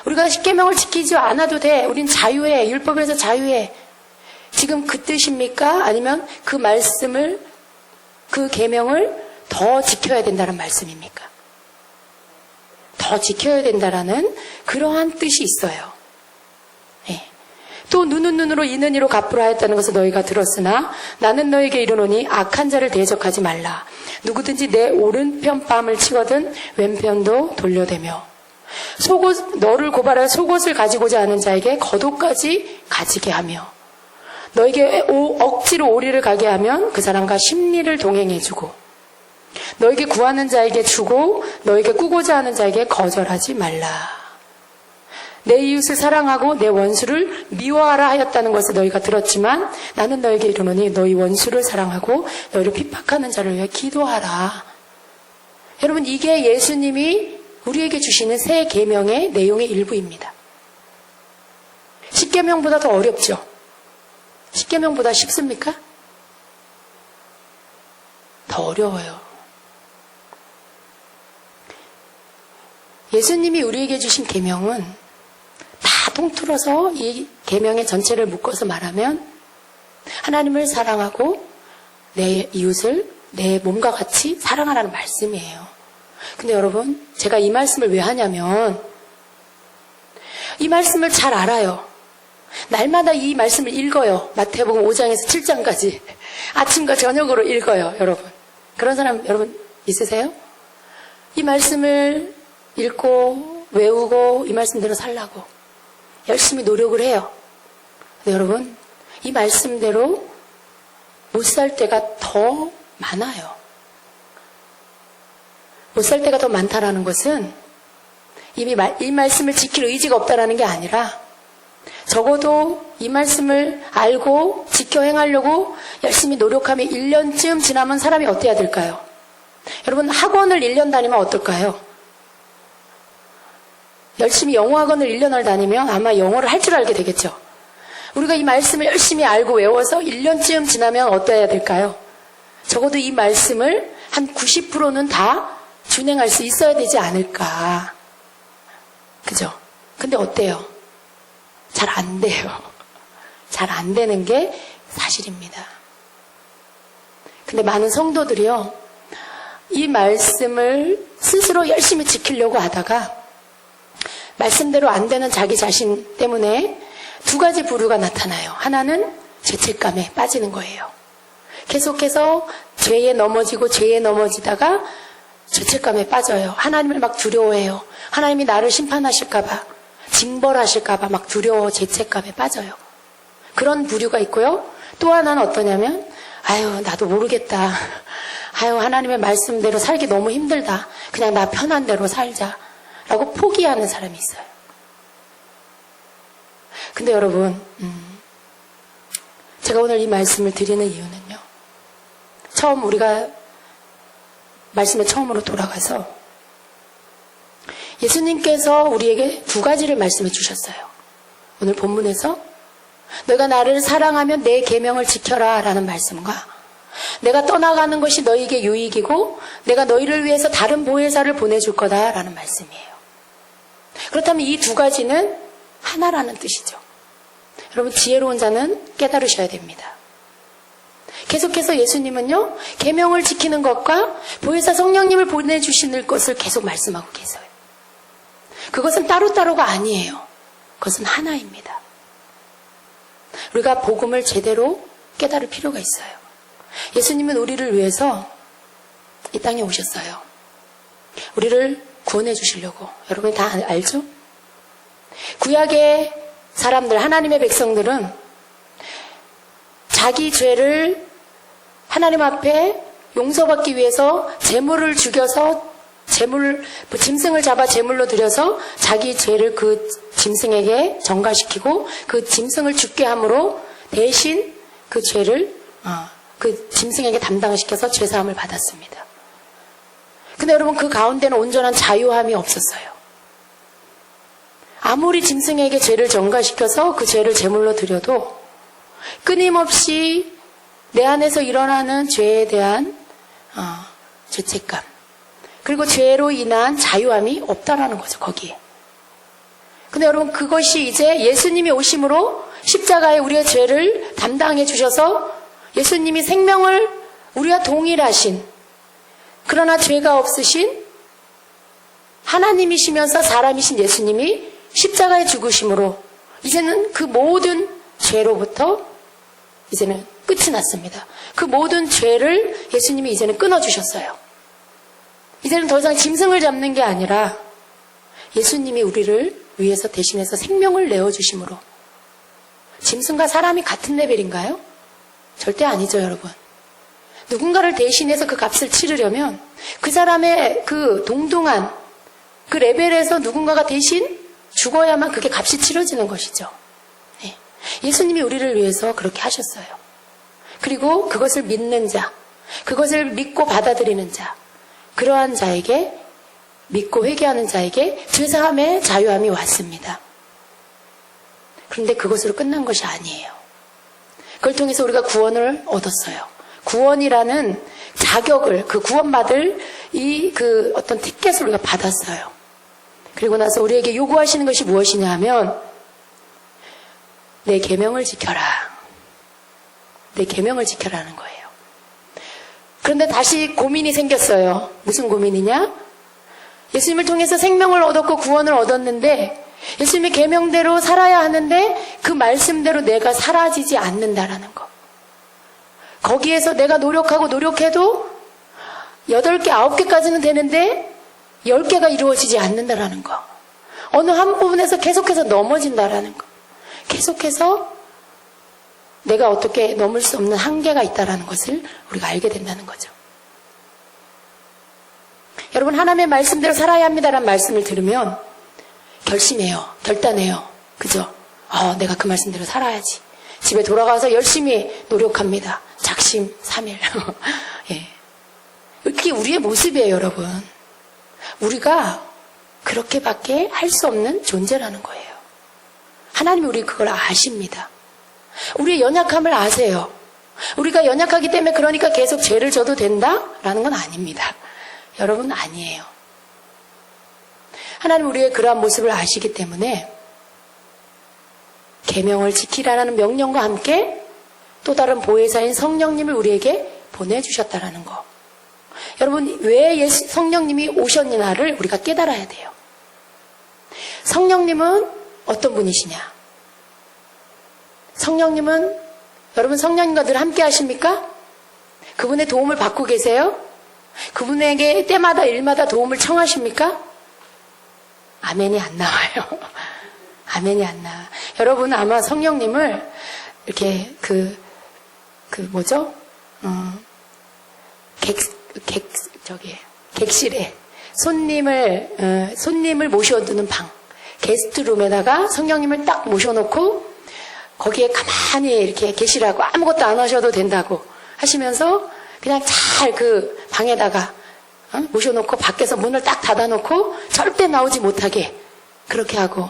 우리가 10계명을 지키지 않아도 돼. 우린 자유해. 율법에서 자유해. 지금 그 뜻입니까? 아니면 그 말씀을, 그 계명을 더 지켜야 된다는 말씀입니까? 더 지켜야 된다라는 그러한 뜻이 있어요. 예. 또 눈은 눈으로 이는 이로 갚으라 했다는 것을 너희가 들었으나 나는 너에게 이르노니 악한 자를 대적하지 말라. 누구든지 내 오른편 뺨을 치거든 왼편도 돌려대며 너를 고발하여 속옷을 가지고자 하는 자에게 겉옷까지 가지게 하며 너에게 억지로 오리를 가게 하면 그 사람과 심리를 동행해주고 너에게 구하는 자에게 주고 너에게 꾸고자 하는 자에게 거절하지 말라. 내 이웃을 사랑하고 내 원수를 미워하라 하였다는 것을 너희가 들었지만 나는 너에게 이르노니 너희 원수를 사랑하고 너희를 핍박하는 자를 위해 기도하라. 여러분, 이게 예수님이 우리에게 주시는 새 계명의 내용의 일부입니다. 10계명보다 더 어렵죠? 10계명보다 쉽습니까? 더 어려워요. 예수님이 우리에게 주신 계명은 다 통틀어서 이 계명의 전체를 묶어서 말하면 하나님을 사랑하고 내 이웃을 내 몸과 같이 사랑하라는 말씀이에요. 근데 여러분, 제가 이 말씀을 왜 하냐면 이 말씀을 잘 알아요. 날마다 이 말씀을 읽어요. 마태복음 5장에서 7장까지 아침과 저녁으로 읽어요. 여러분, 그런 사람 여러분 있으세요? 이 말씀을 읽고 외우고 이 말씀대로 살라고 열심히 노력을 해요. 근데 여러분, 이 말씀대로 못 살 때가 더 많아요. 못 살 때가 더 많다라는 것은 이미 이 말씀을 지킬 의지가 없다라는 게 아니라 적어도 이 말씀을 알고 지켜 행하려고 열심히 노력하며 1년쯤 지나면 사람이 어때야 될까요? 여러분, 학원을 1년 다니면 어떨까요? 열심히 영어학원을 1년을 다니면 아마 영어를 할 줄 알게 되겠죠. 우리가 이 말씀을 열심히 알고 외워서 1년쯤 지나면 어떠해야 될까요? 적어도 이 말씀을 한 90%는 다 준행할 수 있어야 되지 않을까. 그죠? 근데 어때요? 잘 안 돼요. 잘 안 되는 게 사실입니다. 근데 많은 성도들이요, 이 말씀을 스스로 열심히 지키려고 하다가 말씀대로 안 되는 자기 자신 때문에 두 가지 부류가 나타나요. 하나는 죄책감에 빠지는 거예요. 계속해서 죄에 넘어지다가 죄책감에 빠져요. 하나님을 막 두려워해요. 하나님이 나를 심판하실까봐, 징벌하실까봐 막 두려워 죄책감에 빠져요. 그런 부류가 있고요. 또 하나는 어떠냐면, 아유, 나도 모르겠다. 아유, 하나님의 말씀대로 살기 너무 힘들다. 그냥 나 편한 대로 살자. 라고 포기하는 사람이 있어요. 근데 여러분, 제가 오늘 이 말씀을 드리는 이유는요, 처음 우리가 말씀의 처음으로 돌아가서 예수님께서 우리에게 두 가지를 말씀해 주셨어요. 오늘 본문에서 너희가 나를 사랑하면 내 계명을 지켜라 라는 말씀과 내가 떠나가는 것이 너희에게 유익이고 내가 너희를 위해서 다른 보혜사를 보내줄 거다 라는 말씀이에요. 그렇다면 이 두 가지는 하나라는 뜻이죠. 여러분, 지혜로운 자는 깨달으셔야 됩니다. 계속해서 예수님은요, 계명을 지키는 것과 보혜사 성령님을 보내주시는 것을 계속 말씀하고 계세요. 그것은 따로따로가 아니에요. 그것은 하나입니다. 우리가 복음을 제대로 깨달을 필요가 있어요. 예수님은 우리를 위해서 이 땅에 오셨어요. 우리를 구원해 주시려고. 여러분 다 알죠? 구약의 사람들, 하나님의 백성들은 자기 죄를 하나님 앞에 용서받기 위해서 제물을 죽여서 짐승을 잡아 제물로 드려서 자기 죄를 그 짐승에게 전가시키고 그 짐승을 죽게 함으로 대신 그 죄를 그 짐승에게 담당시켜서 죄사함을 받았습니다. 근데 여러분, 그 가운데는 온전한 자유함이 없었어요. 아무리 짐승에게 죄를 전가시켜서 그 죄를 제물로 드려도 끊임없이 내 안에서 일어나는 죄에 대한 죄책감, 그리고 죄로 인한 자유함이 없다라는 거죠, 거기에. 근데 여러분, 그것이 이제 예수님이 오심으로 십자가에 우리의 죄를 담당해 주셔서 예수님이 생명을 우리와 동일하신, 그러나 죄가 없으신 하나님이시면서 사람이신 예수님이 십자가에 죽으심으로 이제는 그 모든 죄로부터 이제는 끝이 났습니다. 그 모든 죄를 예수님이 이제는 끊어주셨어요. 이제는 더 이상 짐승을 잡는 게 아니라 예수님이 우리를 위해서 대신해서 생명을 내어주심으로. 짐승과 사람이 같은 레벨인가요? 절대 아니죠, 여러분. 누군가를 대신해서 그 값을 치르려면 그 사람의 그 동등한 그 레벨에서 누군가가 대신 죽어야만 그게 값이 치러지는 것이죠. 네. 예수님이 우리를 위해서 그렇게 하셨어요. 그리고 그것을 믿는 자, 그것을 믿고 받아들이는 자, 그러한 자에게, 믿고 회개하는 자에게 죄사함의 자유함이 왔습니다. 그런데 그것으로 끝난 것이 아니에요. 그걸 통해서 우리가 구원을 얻었어요. 구원이라는 자격을, 그 구원받을 그 어떤 티켓을 우리가 받았어요. 그리고 나서 우리에게 요구하시는 것이 무엇이냐 하면, 내 계명을 지켜라. 내 계명을 지켜라는 거예요. 그런데 다시 고민이 생겼어요. 무슨 고민이냐? 예수님을 통해서 생명을 얻었고 구원을 얻었는데 예수님의 계명대로 살아야 하는데 그 말씀대로 내가 사라지지 않는다라는 거. 거기에서 내가 노력해도 8개, 9개까지는 되는데 10개가 이루어지지 않는다라는 거. 어느 한 부분에서 계속해서 넘어진다라는 거. 계속해서 내가 어떻게 넘을 수 없는 한계가 있다라는 것을 우리가 알게 된다는 거죠. 여러분, 하나님의 말씀대로 살아야 합니다라는 말씀을 들으면 결심해요. 결단해요. 그죠? 내가 그 말씀대로 살아야지. 집에 돌아가서 열심히 노력합니다. 작심 3일. 예. 그게 우리의 모습이에요, 여러분. 우리가 그렇게밖에 할 수 없는 존재라는 거예요. 하나님이 우리 그걸 아십니다. 우리의 연약함을 아세요. 우리가 연약하기 때문에 그러니까 계속 죄를 져도 된다라는 건 아닙니다. 여러분, 아니에요. 하나님 우리의 그러한 모습을 아시기 때문에 계명을 지키라는 명령과 함께 또 다른 보혜사인 성령님을 우리에게 보내주셨다라는 거. 여러분, 왜 성령님이 오셨느냐를 우리가 깨달아야 돼요. 성령님은 어떤 분이시냐? 성령님은, 여러분 성령님과 늘 함께 하십니까? 그분의 도움을 받고 계세요? 그분에게 때마다 일마다 도움을 청하십니까? 아멘이 안 나와요. 아멘이 안 나와. 여러분 아마 성령님을 이렇게 객실에 손님을 모셔두는 방, 게스트룸에다가 성령님을 딱 모셔놓고 거기에 가만히 이렇게 계시라고, 아무것도 안 하셔도 된다고 하시면서 그냥 잘 그 방에다가 모셔놓고 밖에서 문을 딱 닫아놓고 절대 나오지 못하게 그렇게 하고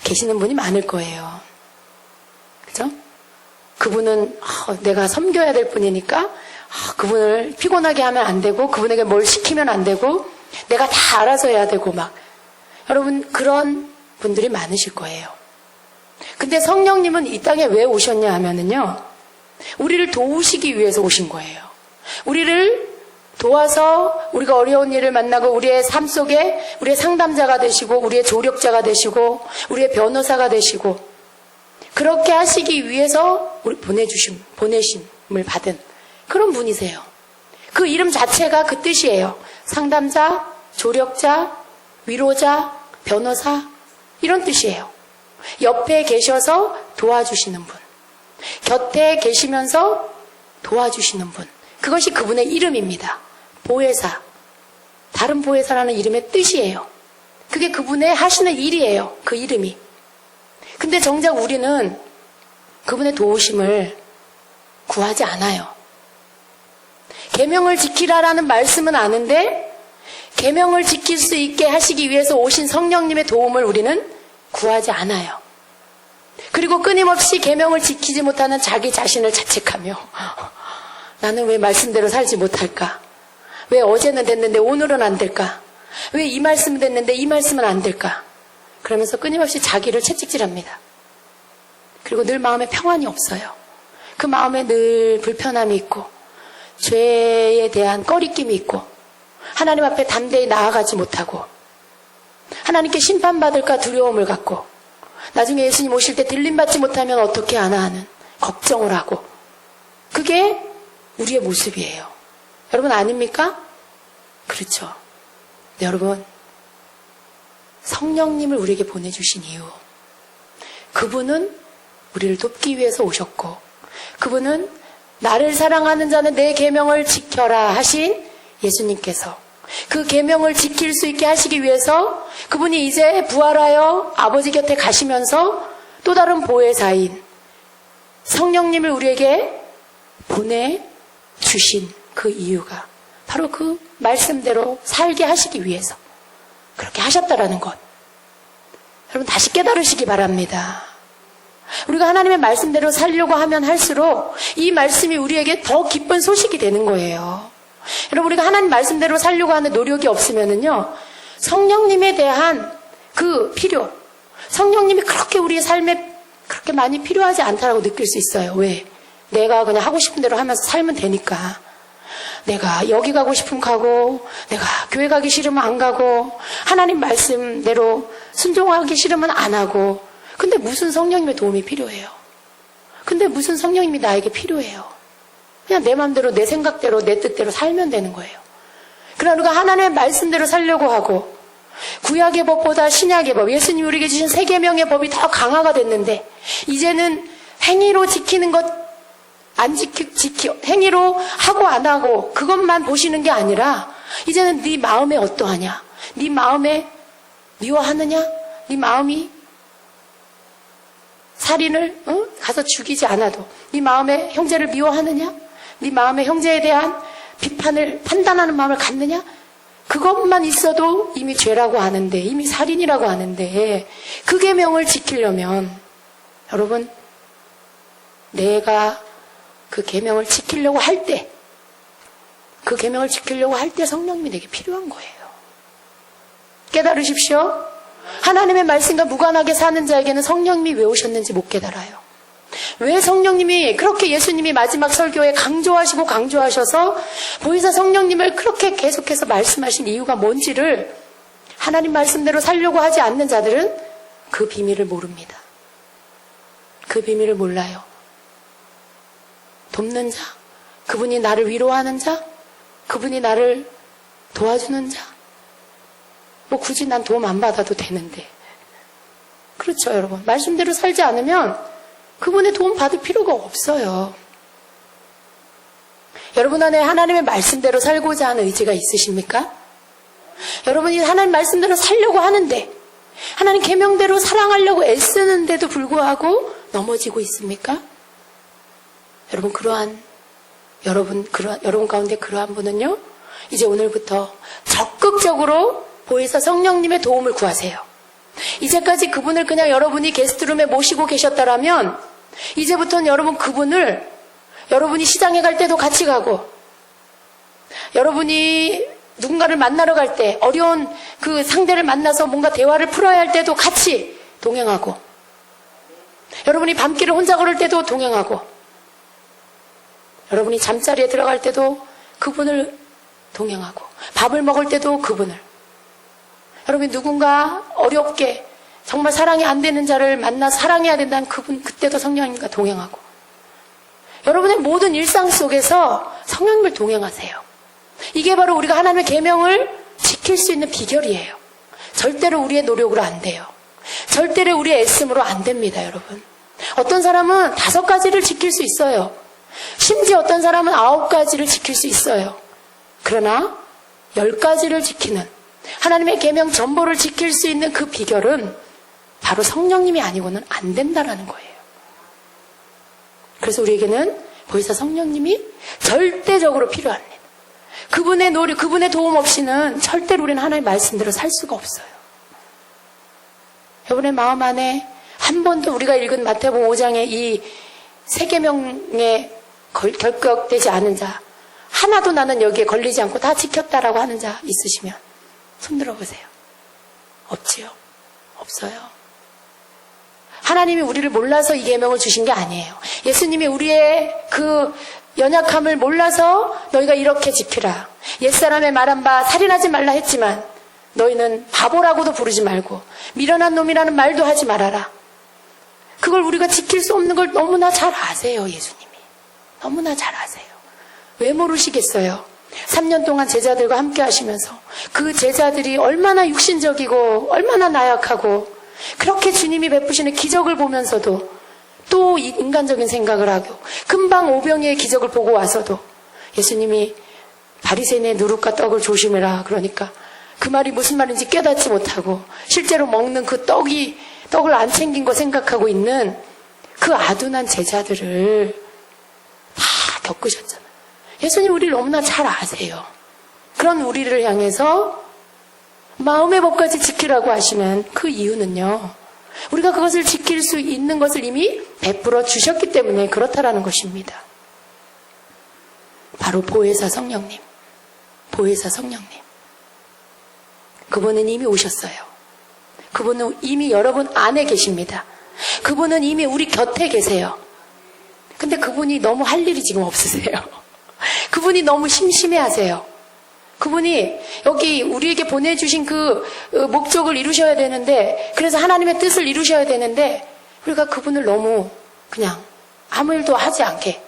계시는 분이 많을 거예요. 그죠? 그분은 내가 섬겨야 될 분이니까 그분을 피곤하게 하면 안 되고, 그분에게 뭘 시키면 안 되고, 내가 다 알아서 해야 되고 막. 여러분, 그런 분들이 많으실 거예요. 근데 성령님은 이 땅에 왜 오셨냐 하면은요, 우리를 도우시기 위해서 오신 거예요. 우리를 도와서 우리가 어려운 일을 만나고 우리의 삶 속에 우리의 상담자가 되시고 우리의 조력자가 되시고 우리의 변호사가 되시고, 그렇게 하시기 위해서 우리 보내심을 받은 그런 분이세요. 그 이름 자체가 그 뜻이에요. 상담자, 조력자, 위로자, 변호사, 이런 뜻이에요. 옆에 계셔서 도와주시는 분, 곁에 계시면서 도와주시는 분, 그것이 그분의 이름입니다. 보혜사, 다른 보혜사라는 이름의 뜻이에요. 그게 그분의 하시는 일이에요. 그 이름이. 근데 정작 우리는 그분의 도우심을 구하지 않아요. 계명을 지키라라는 말씀은 아는데 계명을 지킬 수 있게 하시기 위해서 오신 성령님의 도움을 우리는 구하지 않아요. 그리고 끊임없이 계명을 지키지 못하는 자기 자신을 자책하며 나는 왜 말씀대로 살지 못할까? 왜 어제는 됐는데 오늘은 안 될까? 왜 이 말씀은 됐는데 이 말씀은 안 될까? 그러면서 끊임없이 자기를 채찍질합니다. 그리고 늘 마음에 평안이 없어요. 그 마음에 늘 불편함이 있고 죄에 대한 꺼리낌이 있고 하나님 앞에 담대히 나아가지 못하고 하나님께 심판받을까 두려움을 갖고 나중에 예수님 오실 때 들림받지 못하면 어떻게 하나 하는 걱정을 하고, 그게 우리의 모습이에요. 여러분 아닙니까? 그렇죠. 네, 여러분, 성령님을 우리에게 보내주신 이유, 그분은 우리를 돕기 위해서 오셨고, 그분은 나를 사랑하는 자는 내 계명을 지켜라 하신 예수님께서 그 계명을 지킬 수 있게 하시기 위해서 그분이 이제 부활하여 아버지 곁에 가시면서 또 다른 보혜사인 성령님을 우리에게 보내주신 그 이유가 바로 그 말씀대로 살게 하시기 위해서 그렇게 하셨다라는 것, 여러분 다시 깨달으시기 바랍니다. 우리가 하나님의 말씀대로 살려고 하면 할수록 이 말씀이 우리에게 더 기쁜 소식이 되는 거예요. 여러분, 우리가 하나님 말씀대로 살려고 하는 노력이 없으면은요, 성령님에 대한 그 필요, 성령님이 그렇게 우리의 삶에 그렇게 많이 필요하지 않다라고 느낄 수 있어요. 왜? 내가 그냥 하고 싶은 대로 하면서 살면 되니까. 내가 여기 가고 싶으면 가고, 내가 교회 가기 싫으면 안 가고, 하나님 말씀대로 순종하기 싫으면 안 하고. 근데 무슨 성령님의 도움이 필요해요? 근데 무슨 성령님이 나에게 필요해요? 그냥 내 마음대로, 내 생각대로, 내 뜻대로 살면 되는 거예요. 그러나 우리가 하나님의 말씀대로 살려고 하고, 구약의 법보다 신약의 법, 예수님이 우리에게 주신 세계명의 법이 더 강화가 됐는데, 이제는 행위로 지키는 것, 행위로 하고 안 하고 그것만 보시는 게 아니라 이제는 네 마음에 어떠하냐, 네 마음에 미워하느냐, 네 마음이 살인을 가서 죽이지 않아도 네 마음에 형제를 미워하느냐, 네 마음에 형제에 대한 비판을 판단하는 마음을 갖느냐, 그것만 있어도 이미 죄라고 하는데, 이미 살인이라고 하는데, 그 계명을 지키려면 여러분, 내가 그 계명을 지키려고 할 때, 그 계명을 지키려고 할 때 성령님이 내게 필요한 거예요. 깨달으십시오. 하나님의 말씀과 무관하게 사는 자에게는 성령님이 왜 오셨는지 못 깨달아요. 왜 성령님이 그렇게 예수님이 마지막 설교에 강조하시고 강조하셔서 보혜사 성령님을 그렇게 계속해서 말씀하신 이유가 뭔지를 하나님 말씀대로 살려고 하지 않는 자들은 그 비밀을 모릅니다. 그 비밀을 몰라요. 돕는 자, 그분이 나를 위로하는 자, 그분이 나를 도와주는 자, 뭐 굳이 난 도움 안 받아도 되는데. 그렇죠, 여러분. 말씀대로 살지 않으면 그분의 도움 받을 필요가 없어요. 여러분 안에 하나님의 말씀대로 살고자 하는 의지가 있으십니까? 여러분이 하나님 말씀대로 살려고 하는데, 하나님 계명대로 사랑하려고 애쓰는데도 불구하고 넘어지고 있습니까? 여러분 가운데 그러한 분은요, 이제 오늘부터 적극적으로 보혜사 성령님의 도움을 구하세요. 이제까지 그분을 그냥 여러분이 게스트룸에 모시고 계셨다라면, 이제부터는 여러분이 시장에 갈 때도 같이 가고, 여러분이 누군가를 만나러 갈 때, 어려운 그 상대를 만나서 뭔가 대화를 풀어야 할 때도 같이 동행하고, 여러분이 밤길을 혼자 걸을 때도 동행하고, 여러분이 잠자리에 들어갈 때도 그분을 동행하고, 밥을 먹을 때도 그분을, 여러분이 누군가 어렵게 정말 사랑이 안 되는 자를 만나 사랑해야 된다는 그분, 그때도 성령님과 동행하고, 여러분의 모든 일상 속에서 성령님을 동행하세요. 이게 바로 우리가 하나님의 계명을 지킬 수 있는 비결이에요. 절대로 우리의 노력으로 안 돼요. 절대로 우리의 애씀으로 안 됩니다, 여러분. 어떤 사람은 5가지를 지킬 수 있어요. 심지어 어떤 사람은 9가지를 지킬 수 있어요. 그러나 10가지를 지키는, 하나님의 계명 전부를 지킬 수 있는 그 비결은 바로 성령님이 아니고는 안 된다라는 거예요. 그래서 우리에게는 보혜사 성령님이 절대적으로 필요합니다. 그분의 노력, 그분의 도움 없이는 절대로 우리는 하나님의 말씀대로 살 수가 없어요. 여러분의 마음 안에 한 번도 우리가 읽은 마태복음 5장의 이 세계명에 결격되지 않은 자, 하나도 나는 여기에 걸리지 않고 다 지켰다라고 하는 자 있으시면 손 들어보세요. 없지요? 없어요. 하나님이 우리를 몰라서 이 계명을 주신 게 아니에요. 예수님이 우리의 그 연약함을 몰라서 너희가 이렇게 지키라, 옛사람의 말한 바 살인하지 말라 했지만 너희는 바보라고도 부르지 말고 미련한 놈이라는 말도 하지 말아라. 그걸 우리가 지킬 수 없는 걸 너무나 잘 아세요. 예수님이 너무나 잘 아세요. 왜 모르시겠어요? 3년 동안 제자들과 함께 하시면서 그 제자들이 얼마나 육신적이고 얼마나 나약하고, 그렇게 주님이 베푸시는 기적을 보면서도 또 인간적인 생각을 하고, 금방 오병이의 기적을 보고 와서도 예수님이 바리새인의 누룩과 떡을 조심해라 그러니까 그 말이 무슨 말인지 깨닫지 못하고 실제로 먹는 그 떡을 안 챙긴 거 생각하고 있는 그 아둔한 제자들을 다 겪으셨잖아요. 예수님 우리를 너무나 잘 아세요. 그런 우리를 향해서 마음의 법까지 지키라고 하시는 그 이유는요, 우리가 그것을 지킬 수 있는 것을 이미 베풀어 주셨기 때문에 그렇다라는 것입니다. 바로 보혜사 성령님. 보혜사 성령님. 그분은 이미 오셨어요. 그분은 이미 여러분 안에 계십니다. 그분은 이미 우리 곁에 계세요. 근데 그분이 너무 할 일이 지금 없으세요. 그분이 너무 심심해 하세요. 그분이 여기 우리에게 보내주신 그 목적을 이루셔야 되는데, 그래서 하나님의 뜻을 이루셔야 되는데, 우리가 그분을 너무 그냥 아무 일도 하지 않게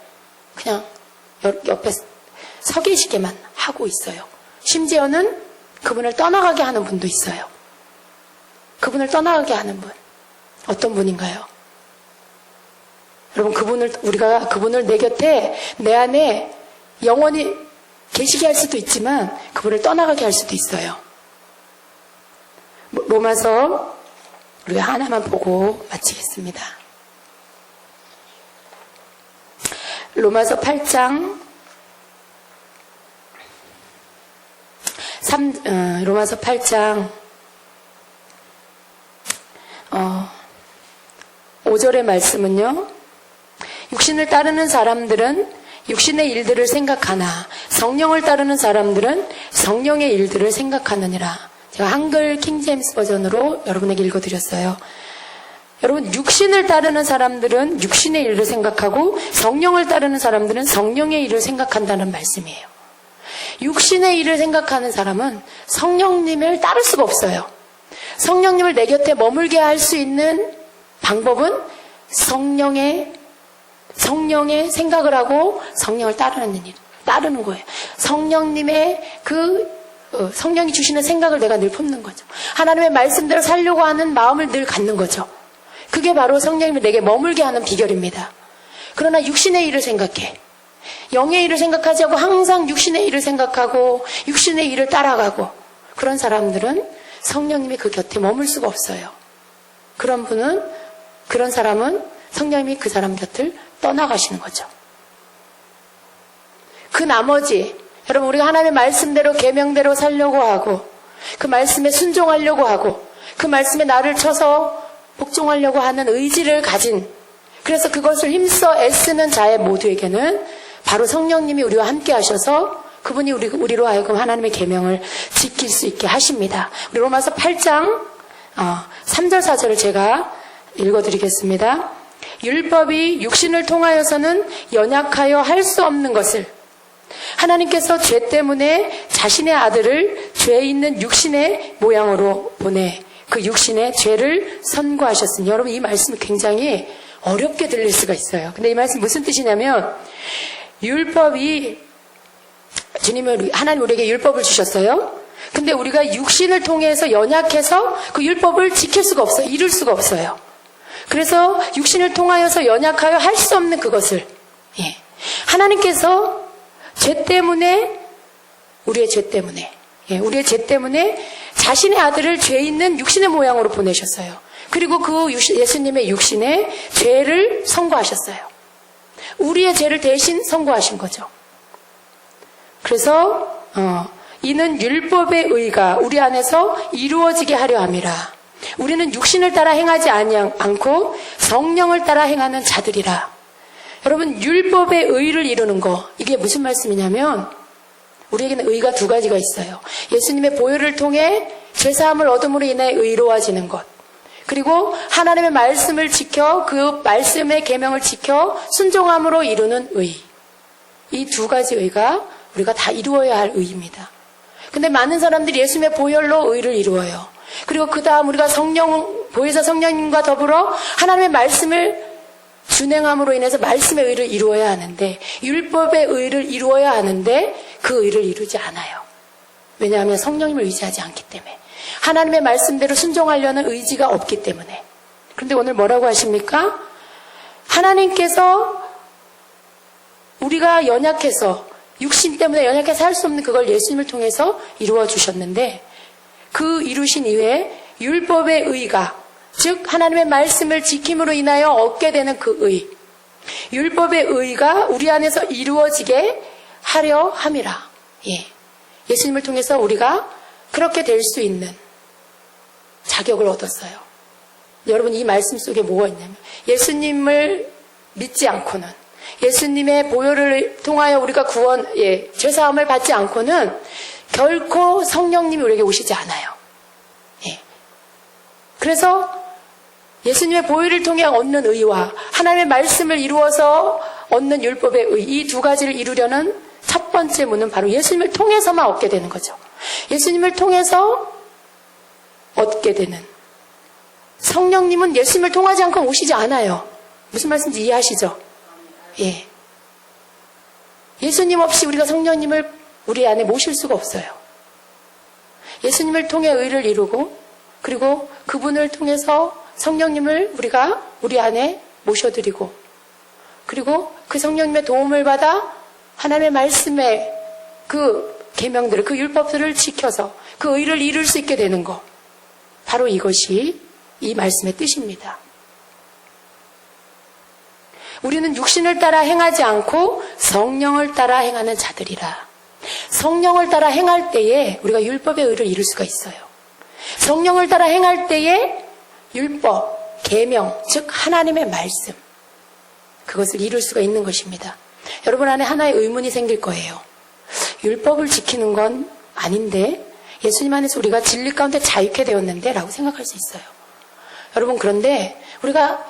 그냥 옆에 서 계시게만 하고 있어요. 심지어는 그분을 떠나가게 하는 분도 있어요. 그분을 떠나가게 하는 분. 어떤 분인가요? 여러분, 우리가 그분을 내 곁에, 내 안에 영원히 계시게 할 수도 있지만, 그분을 떠나가게 할 수도 있어요. 로마서, 우리가 하나만 보고 마치겠습니다. 로마서 8장, 로마서 8장, 5절의 말씀은요, 육신을 따르는 사람들은 육신의 일들을 생각하나 성령을 따르는 사람들은 성령의 일들을 생각하느니라. 제가 한글 킹제임스 버전으로 여러분에게 읽어드렸어요. 여러분, 육신을 따르는 사람들은 육신의 일을 생각하고 성령을 따르는 사람들은 성령의 일을 생각한다는 말씀이에요. 육신의 일을 생각하는 사람은 성령님을 따를 수가 없어요. 성령님을 내 곁에 머물게 할 수 있는 방법은 성령의 생각을 하고 성령을 따르는 거예요. 성령님의 성령이 주시는 생각을 내가 늘 품는 거죠. 하나님의 말씀대로 살려고 하는 마음을 늘 갖는 거죠. 그게 바로 성령님이 내게 머물게 하는 비결입니다. 그러나 육신의 일을 생각해. 영의 일을 생각하지 않고 항상 육신의 일을 생각하고 육신의 일을 따라가고, 그런 사람들은 성령님이 그 곁에 머물 수가 없어요. 그런 사람은 성령님이 그 사람 곁을 떠나가시는 거죠. 그 나머지, 여러분, 우리가 하나님의 말씀대로 계명대로 살려고 하고, 그 말씀에 순종하려고 하고, 그 말씀에 나를 쳐서 복종하려고 하는 의지를 가진, 그래서 그것을 힘써 애쓰는 자의 모두에게는 바로 성령님이 우리와 함께 하셔서 그분이 우리로 하여금 하나님의 계명을 지킬 수 있게 하십니다. 우리 로마서 8장 3절 4절을 제가 읽어드리겠습니다. 율법이 육신을 통하여서는 연약하여 할 수 없는 것을 하나님께서 죄 때문에 자신의 아들을 죄 있는 육신의 모양으로 보내 그 육신의 죄를 선고하셨으니, 여러분, 이 말씀이 굉장히 어렵게 들릴 수가 있어요. 근데 이 말씀 무슨 뜻이냐면, 율법이, 하나님 우리에게 율법을 주셨어요. 근데 우리가 육신을 통해서 연약해서 그 율법을 지킬 수가 없어요. 이룰 수가 없어요. 그래서 육신을 통하여서 연약하여 할 수 없는 그것을, 하나님께서 우리의 죄 때문에 자신의 아들을 죄 있는 육신의 모양으로 보내셨어요. 그리고 그 예수님의 육신에 죄를 선고하셨어요. 우리의 죄를 대신 선고하신 거죠. 그래서 이는 율법의 의가 우리 안에서 이루어지게 하려 함이라. 우리는 육신을 따라 행하지 않고 성령을 따라 행하는 자들이라. 여러분, 율법의 의를 이루는 거, 이게 무슨 말씀이냐면, 우리에게는 의가 두 가지가 있어요. 예수님의 보혈을 통해 죄사함을 얻음으로 인해 의로워지는 것, 그리고 하나님의 말씀을 지켜 그 말씀의 계명을 지켜 순종함으로 이루는 의. 이 두 가지 의가 우리가 다 이루어야 할 의입니다. 근데 많은 사람들이 예수님의 보혈로 의를 이루어요. 그리고 그 다음 우리가 보혜사 성령님과 더불어 하나님의 말씀을 준행함으로 인해서 말씀의 의를 이루어야 하는데, 율법의 의를 이루어야 하는데 그 의를 이루지 않아요. 왜냐하면 성령님을 의지하지 않기 때문에, 하나님의 말씀대로 순종하려는 의지가 없기 때문에. 그런데 오늘 뭐라고 하십니까? 하나님께서 우리가 연약해서, 육신 때문에 연약해서 할 수 없는 그걸 예수님을 통해서 이루어 주셨는데, 그 이루신 이후에 율법의 의가, 즉 하나님의 말씀을 지킴으로 인하여 얻게 되는 그 의, 율법의 의가 우리 안에서 이루어지게 하려 함이라. 예수님을 통해서 우리가 그렇게 될 수 있는 자격을 얻었어요. 여러분, 이 말씀 속에 뭐가 있냐면, 예수님을 믿지 않고는, 예수님의 보혈을 통하여 우리가 죄사함을 받지 않고는 결코 성령님이 우리에게 오시지 않아요. 예. 그래서 예수님의 보혈을 통해 얻는 의와 하나님의 말씀을 이루어서 얻는 율법의 의, 이 두 가지를 이루려는 첫 번째 문은 바로 예수님을 통해서만 얻게 되는 거죠. 예수님을 통해서 얻게 되는. 성령님은 예수님을 통하지 않고 오시지 않아요. 무슨 말씀인지 이해하시죠? 예. 예수님 없이 우리가 성령님을 우리 안에 모실 수가 없어요. 예수님을 통해 의를 이루고, 그리고 그분을 통해서 성령님을 우리가 우리 안에 모셔드리고, 그리고 그 성령님의 도움을 받아 하나님의 말씀의 그 계명들을, 그 율법들을 지켜서 그 의를 이룰 수 있게 되는 것. 바로 이것이 이 말씀의 뜻입니다. 우리는 육신을 따라 행하지 않고 성령을 따라 행하는 자들이라. 성령을 따라 행할 때에 우리가 율법의 의를 이룰 수가 있어요. 성령을 따라 행할 때에 율법, 계명, 즉 하나님의 말씀, 그것을 이룰 수가 있는 것입니다. 여러분 안에 하나의 의문이 생길 거예요. 율법을 지키는 건 아닌데 예수님 안에서 우리가 진리 가운데 자유케 되었는데 라고 생각할 수 있어요. 여러분, 그런데 우리가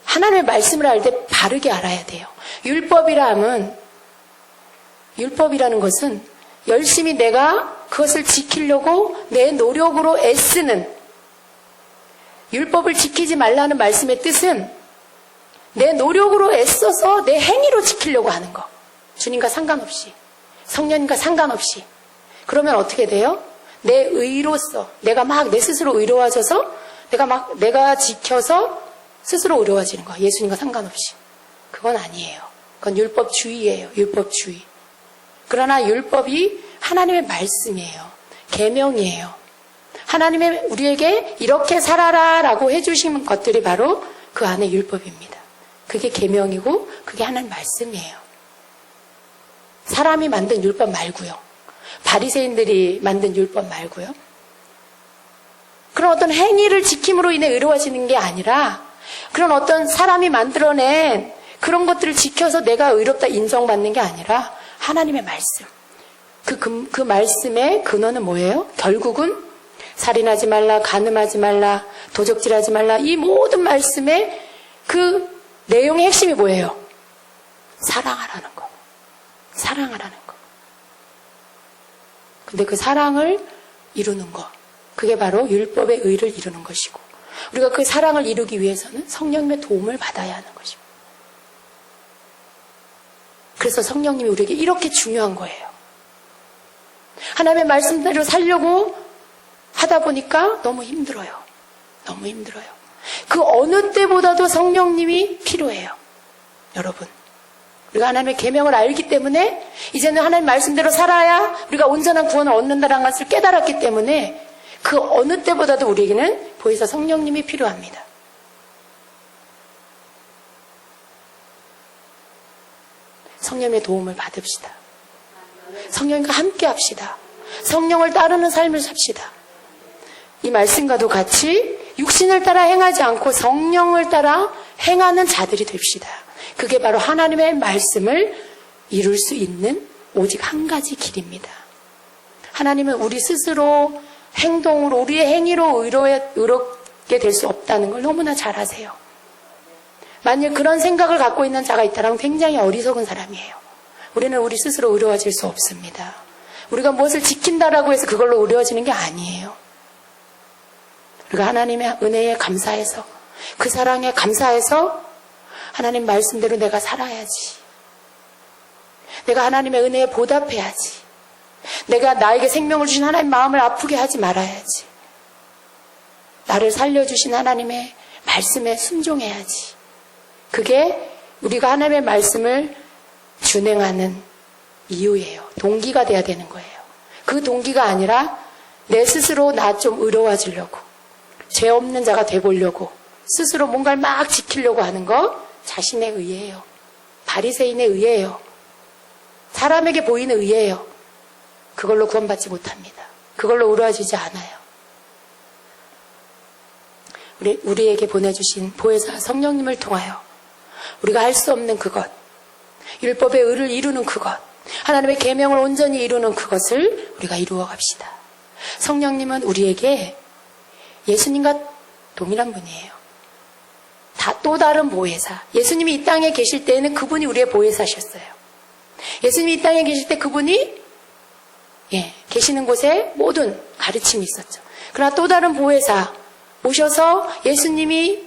하나님의 말씀을 알 때 바르게 알아야 돼요. 율법이라는 것은 열심히 내가 그것을 지키려고 내 노력으로 애쓰는, 율법을 지키지 말라는 말씀의 뜻은 내 노력으로 애써서 내 행위로 지키려고 하는 거. 주님과 상관없이, 성령님과 상관없이. 그러면 어떻게 돼요? 내 의로서, 내가 막 내 스스로 의로워져서 내가 지켜서 스스로 의로워지는 거. 예수님과 상관없이. 그건 아니에요. 그건 율법주의예요. 율법주의. 그러나 율법이 하나님의 말씀이에요. 계명이에요. 하나님의 우리에게 이렇게 살아라 라고 해주신 것들이 바로 그 안에 율법입니다. 그게 계명이고 그게 하나님 말씀이에요. 사람이 만든 율법 말고요. 바리새인들이 만든 율법 말고요. 그런 어떤 행위를 지킴으로 인해 의로워지는 게 아니라 그런 어떤 사람이 만들어낸 그런 것들을 지켜서 내가 의롭다 인정받는 게 아니라 하나님의 말씀. 그 말씀의 근원은 뭐예요? 결국은 살인하지 말라, 간음하지 말라, 도적질하지 말라, 이 모든 말씀의 그 내용의 핵심이 뭐예요? 사랑하라는 거. 사랑하라는 거. 근데 그 사랑을 이루는 거. 그게 바로 율법의 의를 이루는 것이고, 우리가 그 사랑을 이루기 위해서는 성령님의 도움을 받아야 하는 것입니다. 그래서 성령님이 우리에게 이렇게 중요한 거예요. 하나님의 말씀대로 살려고 하다 보니까 너무 힘들어요. 너무 힘들어요. 그 어느 때보다도 성령님이 필요해요. 여러분, 우리가 하나님의 계명을 알기 때문에 이제는 하나님 말씀대로 살아야 우리가 온전한 구원을 얻는다는 것을 깨달았기 때문에 그 어느 때보다도 우리에게는 보혜사 성령님이 필요합니다. 성령의 도움을 받읍시다. 성령과 함께 합시다. 성령을 따르는 삶을 삽시다. 이 말씀과도 같이 육신을 따라 행하지 않고 성령을 따라 행하는 자들이 됩시다. 그게 바로 하나님의 말씀을 이룰 수 있는 오직 한 가지 길입니다. 하나님은 우리 스스로 행동으로, 우리의 행위로 의롭게 될 수 없다는 걸 너무나 잘 아세요. 만일 그런 생각을 갖고 있는 자가 있다면 굉장히 어리석은 사람이에요. 우리는 우리 스스로 의로워질 수 없습니다. 우리가 무엇을 지킨다라고 해서 그걸로 의로워지는 게 아니에요. 우리가 하나님의 은혜에 감사해서, 그 사랑에 감사해서 하나님 말씀대로 내가 살아야지. 내가 하나님의 은혜에 보답해야지. 내가 나에게 생명을 주신 하나님 마음을 아프게 하지 말아야지. 나를 살려주신 하나님의 말씀에 순종해야지. 그게 우리가 하나님의 말씀을 준행하는 이유예요. 동기가 돼야 되는 거예요. 그 동기가 아니라 내 스스로 나 좀 의로워지려고, 죄 없는 자가 돼보려고 스스로 뭔가를 막 지키려고 하는 거 자신의 의예요. 바리새인의 의예요. 사람에게 보이는 의예요. 그걸로 구원받지 못합니다. 그걸로 의로워지지 않아요. 우리에게 보내주신 보혜사 성령님을 통하여 우리가 할 수 없는 그것, 율법의 의를 이루는 그것, 하나님의 계명을 온전히 이루는 그것을 우리가 이루어 갑시다. 성령님은 우리에게 예수님과 동일한 분이에요. 또 다른 보혜사. 예수님이 이 땅에 계실 때에는 그분이 우리의 보혜사셨어요. 예수님이 이 땅에 계실 때 그분이 계시는 곳에 모든 가르침이 있었죠. 그러나 또 다른 보혜사 오셔서 예수님이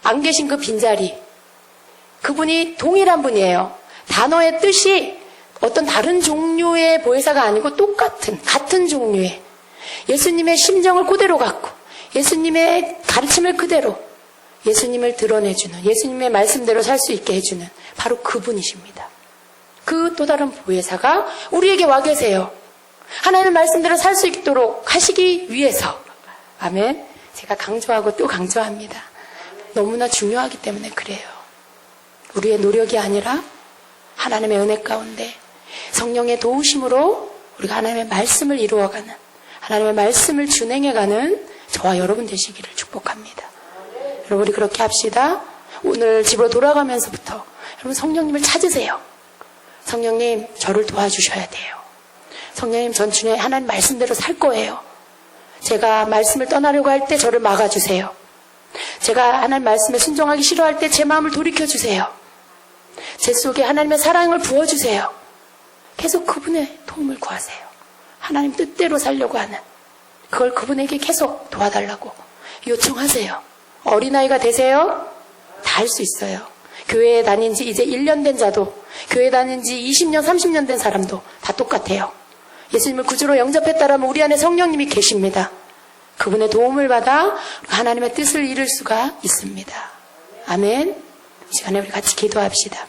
안 계신 그 빈자리, 그분이 동일한 분이에요. 단어의 뜻이 어떤 다른 종류의 보혜사가 아니고 같은 종류의 예수님의 심정을 그대로 갖고 예수님의 가르침을 그대로 예수님을 드러내주는, 예수님의 말씀대로 살 수 있게 해주는 바로 그분이십니다. 그 또 다른 보혜사가 우리에게 와 계세요. 하나님의 말씀대로 살 수 있도록 하시기 위해서. 아멘. 제가 강조하고 또 강조합니다. 너무나 중요하기 때문에 그래요. 우리의 노력이 아니라 하나님의 은혜 가운데 성령의 도우심으로 우리가 하나님의 말씀을 이루어가는, 하나님의 말씀을 준행해가는 저와 여러분 되시기를 축복합니다. 여러분 우리 그렇게 합시다. 오늘 집으로 돌아가면서부터 여러분 성령님을 찾으세요. 성령님 저를 도와주셔야 돼요. 성령님 전 주님 하나님 말씀대로 살 거예요. 제가 말씀을 떠나려고 할 때 저를 막아주세요. 제가 하나님 말씀에 순종하기 싫어할 때 제 마음을 돌이켜주세요. 제 속에 하나님의 사랑을 부어주세요. 계속 그분의 도움을 구하세요. 하나님 뜻대로 살려고 하는 그걸 그분에게 계속 도와달라고 요청하세요. 어린아이가 되세요? 다 할 수 있어요. 교회에 다닌 지 이제 1년 된 자도, 교회에 다닌 지 20년, 30년 된 사람도 다 똑같아요. 예수님을 구주로 영접했다라면 우리 안에 성령님이 계십니다. 그분의 도움을 받아 하나님의 뜻을 이룰 수가 있습니다. 아멘. 이 시간에 우리 같이 기도합시다.